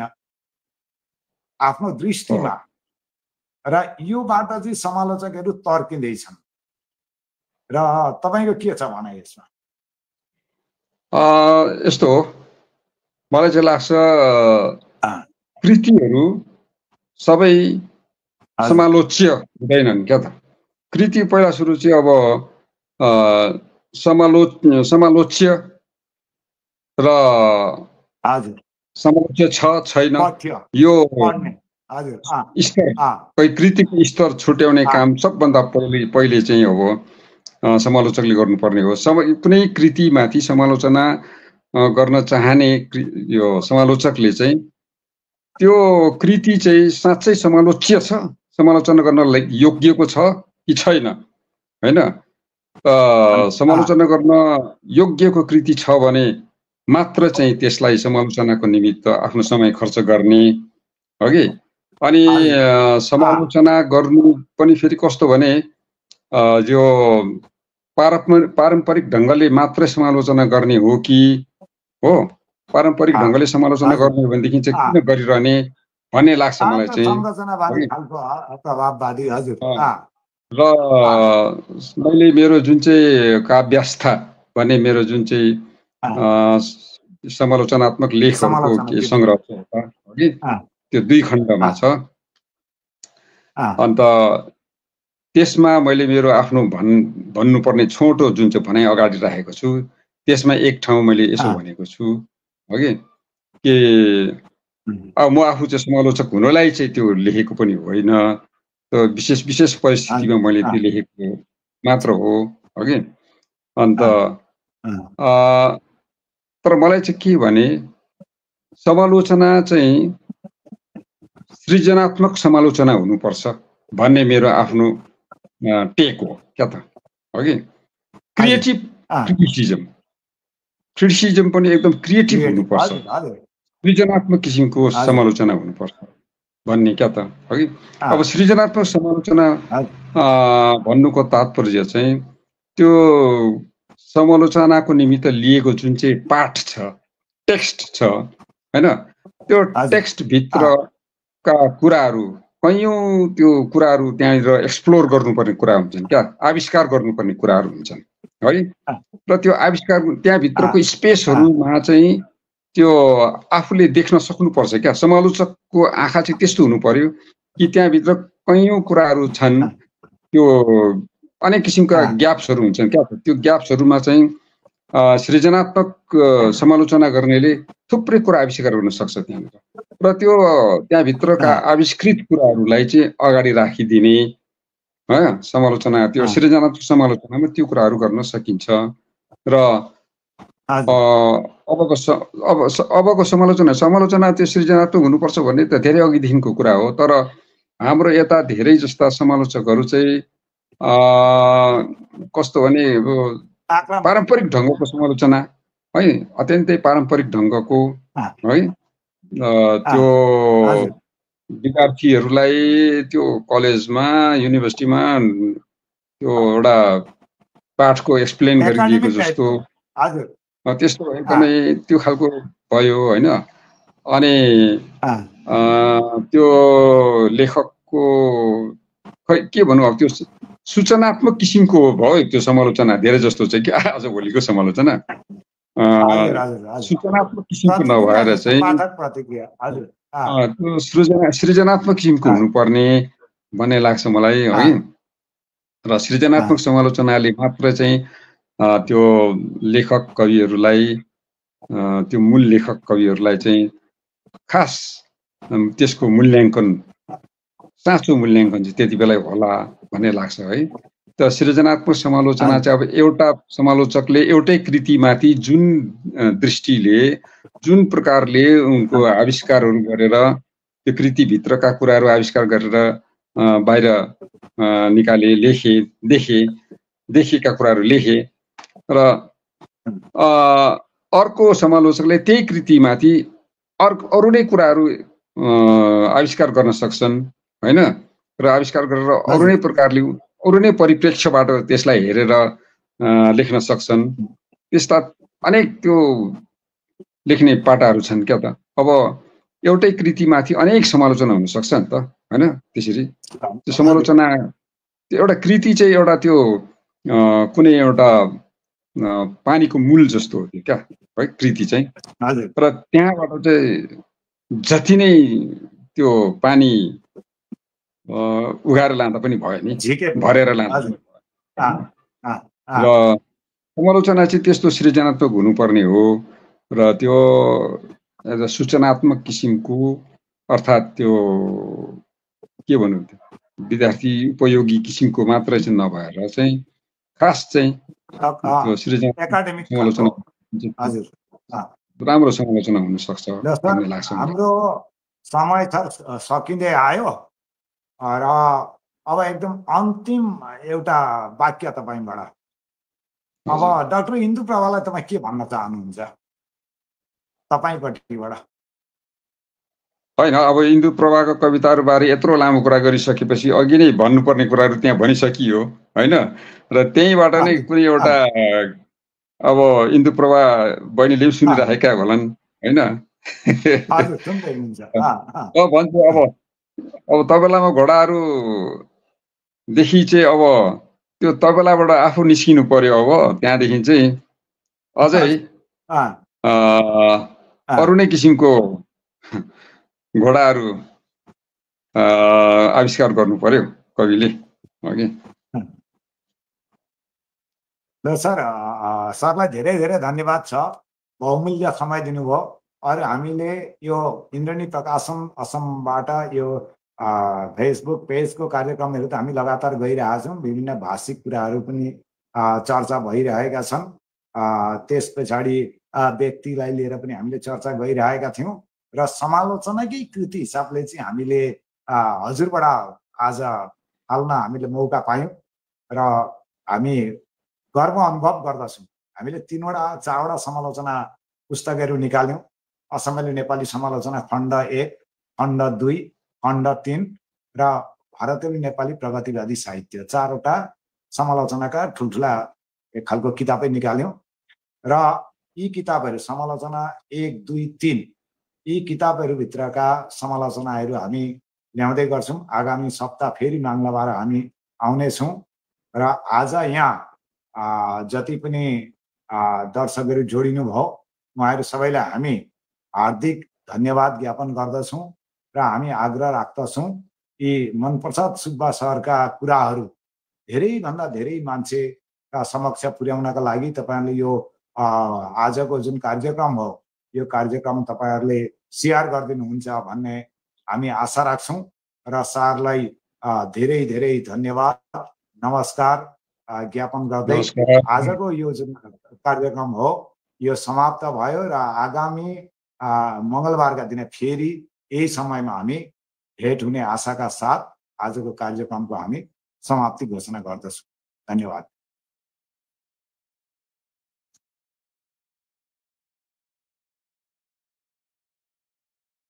आफ्नो दृष्टिमा। र योबाट चाहिँ समालोचकहरू तर्किँदैछन्, र तपाईँको के छ भनाइ यसमा? यस्तो हो, मलाई चाहिँ लाग्छ कृतिहरू सबै समालोच्य हुँदैनन् क्या त। कृति पहिला सुरु चाहिँ अब समालोच्य र समालोच्य छैन यो स्तर, कोही कृतिको स्तर छुट्याउने काम सबभन्दा पहिले चाहिँ अब समालोचकले गर्नुपर्ने हो। कुनै कृतिमाथि समालोचना गर्न चाहने यो समालोचकले चाहिँ त्यो कृति चाहिँ साँच्चै समालोच्य छ, समालोचना गर्न योग्यको छ कि छैन, होइन? समालोचना गर्न योग्यको कृति छ भने मात्र चाहिँ त्यसलाई समालोचनाको निमित्त आफ्नो समय खर्च गर्ने हो कि। अनि समालोचना गर्नु पनि फेरि कस्तो भने यो पारम्परिक ढङ्गले मात्रै समालोचना गर्ने हो कि हो, पारम्परिक ढङ्गले समालोचना गर्ने हो भनेदेखि चाहिँ किन गरिरहने भन्ने लाग्छ मलाई चाहिँ। र मैले मेरो जुन चाहिँ काव्यास्था भन्ने मेरो जुन चाहिँ समालोचनात्मक लेखहरूको सङ्ग्रह छ कि त्यो 2 खण्डमा छ। अन्त त्यसमा मैले मेरो आफ्नो भन्नुपर्ने छोटो जुन चाहिँ भनाइ अगाडि राखेको छु, त्यसमा एक ठाउँ मैले यसो भनेको छु हो कि अब म आफू चाहिँ समालोचक हुनलाई चाहिँ त्यो लेखेको पनि होइन, त्यो विशेष परिस्थितिमा मैले त्यो लेखेको मात्र हो कि। अन्त तर मलाई चाहिँ के भने समालोचना चाहिँ सृजनात्मक समालोचना हुनुपर्छ भन्ने मेरो आफ्नो टेक हो क्या त, हो कि। क्रिएटिभ क्रिटिसिजम पनि एकदम क्रिएटिभ हुनुपर्छ, सृजनात्मक किसिमको समालोचना हुनुपर्छ भन्ने क्या त, हो कि। अब सृजनात्मक समालोचना भन्नुको तात्पर्य चाहिँ त्यो समालोचनाको निमित्त लिएको जुन चाहिँ पाठ छ, टेक्स्ट छ, होइन? त्यो टेक्स्टभित्रका कुराहरू, कयौँ त्यो कुराहरू त्यहाँनिर एक्सप्लोर गर्नुपर्ने कुरा हुन्छन् क्या, आविष्कार गर्नुपर्ने कुराहरू हुन्छन् है। र त्यो आविष्कार त्यहाँभित्रको स्पेसहरूमा चाहिँ त्यो आफूले देख्न सक्नुपर्छ क्या। समालोचकको आँखा चाहिँ त्यस्तो हुनु पर्यो कि त्यहाँभित्र कयौँ कुराहरू छन्, त्यो अनेक किसिमका ग्याप्सहरू हुन्छन् क्या। त्यो ग्याप्सहरूमा चाहिँ सृजनात्मक समालोचना गर्नेले थुप्रै कुरा आविष्कार गर्न सक्छ त्यहाँनिर, र त्यो त्यहाँभित्रका आविष्कृत कुराहरूलाई चाहिँ अगाडि राखिदिने समालोचना, त्यो सृजनात्मक समालोचनामा त्यो कुराहरू गर्न सकिन्छ। र अबको समालोचना त्यो सृजनात्मक हुनुपर्छ भन्ने त धेरै अघिदेखिको कुरा हो। तर हाम्रो यता धेरै जस्ता समालोचकहरू चाहिँ कस्तो भने पारम्परिक ढङ्गको समालोचना है, अत्यन्तै पारम्परिक ढङ्गको है, त्यो विद्यार्थीहरूलाई त्यो कलेजमा युनिभर्सिटीमा त्यो एउटा पाठको एक्सप्लेन गरिदिएको जस्तो त्यस्तो एकदमै त्यो खालको भयो होइन। अनि त्यो लेखकको खै के भनौँ, अब त्यो सूचनात्मक किसिमको भयो त्यो समालोचना धेरै जस्तो चाहिँ कि आजभोलिको समालोचना सूचनात्मक किसिमको नभएर चाहिँ त्यो सृजनात्मक किसिमको हुनुपर्ने भन्ने लाग्छ मलाई है। र सृजनात्मक समालोचनाले मात्र चाहिँ त्यो लेखक कविहरूलाई, त्यो मूल लेखक कविहरूलाई चाहिँ खास त्यसको मूल्याङ्कन, साँचो मूल्याङ्कन चाहिँ त्यति बेला होला भन्ने लाग्छ है। त सृजनात्मक समालोचना चाहिँ अब एउटा समालोचकले एउटै कृतिमाथि जुन दृष्टिले, जुन प्रकारले उनको आविष्कारहरू गरेर त्यो कृतिभित्रका कुराहरू आविष्कार गरेर बाहिर निकाले, देखेका कुराहरू लेखे, र अर्को समालोचकले त्यही कृतिमाथि अरू नै कुराहरू आविष्कार गर्न सक्छन् होइन। र आविष्कार गरेर अरू नै प्रकारले, अरू नै परिप्रेक्ष्यबाट त्यसलाई हेरेर लेख्न सक्छन्। त्यस्ता अनेक त्यो लेख्ने पाटाहरू छन् क्या त। अब एउटै कृतिमाथि अनेक समालोचना हुन सक्छ नि त होइन। त्यसरी त्यो समालोचना, त्यो एउटा कृति चाहिँ एउटा त्यो कुनै एउटा पानीको मूल जस्तो हो त्यो क्या है कृति चाहिँ। र त्यहाँबाट चाहिँ जति नै त्यो पानी उगाएर लाँदा पनि भयो नि, भरेर लाँदा पनि भयो। र समालोचना चाहिँ त्यस्तो सृजनात्मक हुनुपर्ने हो र त्यो सूचनात्मक किसिमको, अर्थात् त्यो के भन्नु, त्यो विद्यार्थी उपयोगी किसिमको मात्र चाहिँ नभएर चाहिँ खास चाहिँ त्यो सृजना समालोचना राम्रो समालोचना हुन सक्छ भन्ने लाग्छ। हाम्रो समय सकिँदै आयो र अब एकदम अन्तिम एउटा वाक्य तपाईबाट, अब डाक्टर इन्दु प्रभालाई तपाईँ के भन्न चाहनुहुन्छ तपाईँपट्टिबाट? होइन, अब इन्दु प्रभाको कविताहरूबारे यत्रो लामो कुरा गरिसकेपछि अघि नै भन्नुपर्ने कुराहरू त्यहाँ भनिसकियो होइन। र त्यहीँबाट नै कुनै एउटा अब इन्दु प्रभा बहिनीले सुनिराखेका होलान् होइन। भन्छु अब तबेलामा घोडाहरूदेखि चाहिँ अब त्यो तबेलाबाट आफू निस्किनु पर्यो। अब त्यहाँदेखि चाहिँ अझै अरू नै किसिमको घोडाहरू आविष्कार गर्नु पर्यो कविले। सर, सरलाई धेरै धेरै धन्यवाद छ, बहुमूल्य समय दिनुभयो। अरू हामीले यो इन्द्रणी प्रकाशन असमबाट यो फेसबुक पेजको कार्यक्रमहरू त हामी लगातार गइरहेका छौँ। विभिन्न भाषिक कुराहरू पनि चर्चा भइरहेका छन्। त्यस पछाडि व्यक्तिलाई लिएर पनि हामीले चर्चा गरिरहेका थियौँ र समालोचनाकै कृति हिसाबले चाहिँ हामीले हजुरबाट आज हाल्न हामीले मौका पायौँ र हामी गर्व अनुभव गर्दछौँ। हामीले 3-4वटा समालोचना पुस्तकहरू निकाल्यौँ। असमिया नेपाली समालोचना खण्ड 1, खण्ड 2, खण्ड 3 र भारतीय नेपाली प्रगतिवादी साहित्य, 4वटा समालोचनाका ठुल्ठुला एक खालको किताबै निकाल्यौँ। र यी किताबहरू समालोचना 1, 2, 3 यी किताबहरूभित्रका समालोचनाहरू हामी ल्याउँदै गर्छौँ। आगामी सप्ताह फेरि मङ्गलबार हामी आउनेछौँ। र आज यहाँ जति पनि दर्शकहरू जोडिनु भयो उहाँहरू सबैलाई हामी हार्दिक धन्यवाद ज्ञापन गर्दछौँ र हामी आग्रह राख्दछौँ यी मनप्रसाद सुब्बा सरका कुराहरू धेरैभन्दा धेरै मान्छेका समक्ष पुर्याउनका लागि तपाईँहरूले यो आजको जुन कार्यक्रम हो यो कार्यक्रम तपाईँहरूले सेयर गरिदिनुहुन्छ भन्ने हामी आशा राख्छौँ र सरलाई धेरै धेरै धन्यवाद, नमस्कार ज्ञापन गर्दै आजको यो जुन कार्यक्रम हो यो समाप्त भयो र आगामी मङ्गलबारका दिन फेरि यही समयमा हामी भेट हुने आशाका साथ आजको कार्यक्रमको हामी समाप्ति घोषणा गर्दछौँ। धन्यवाद।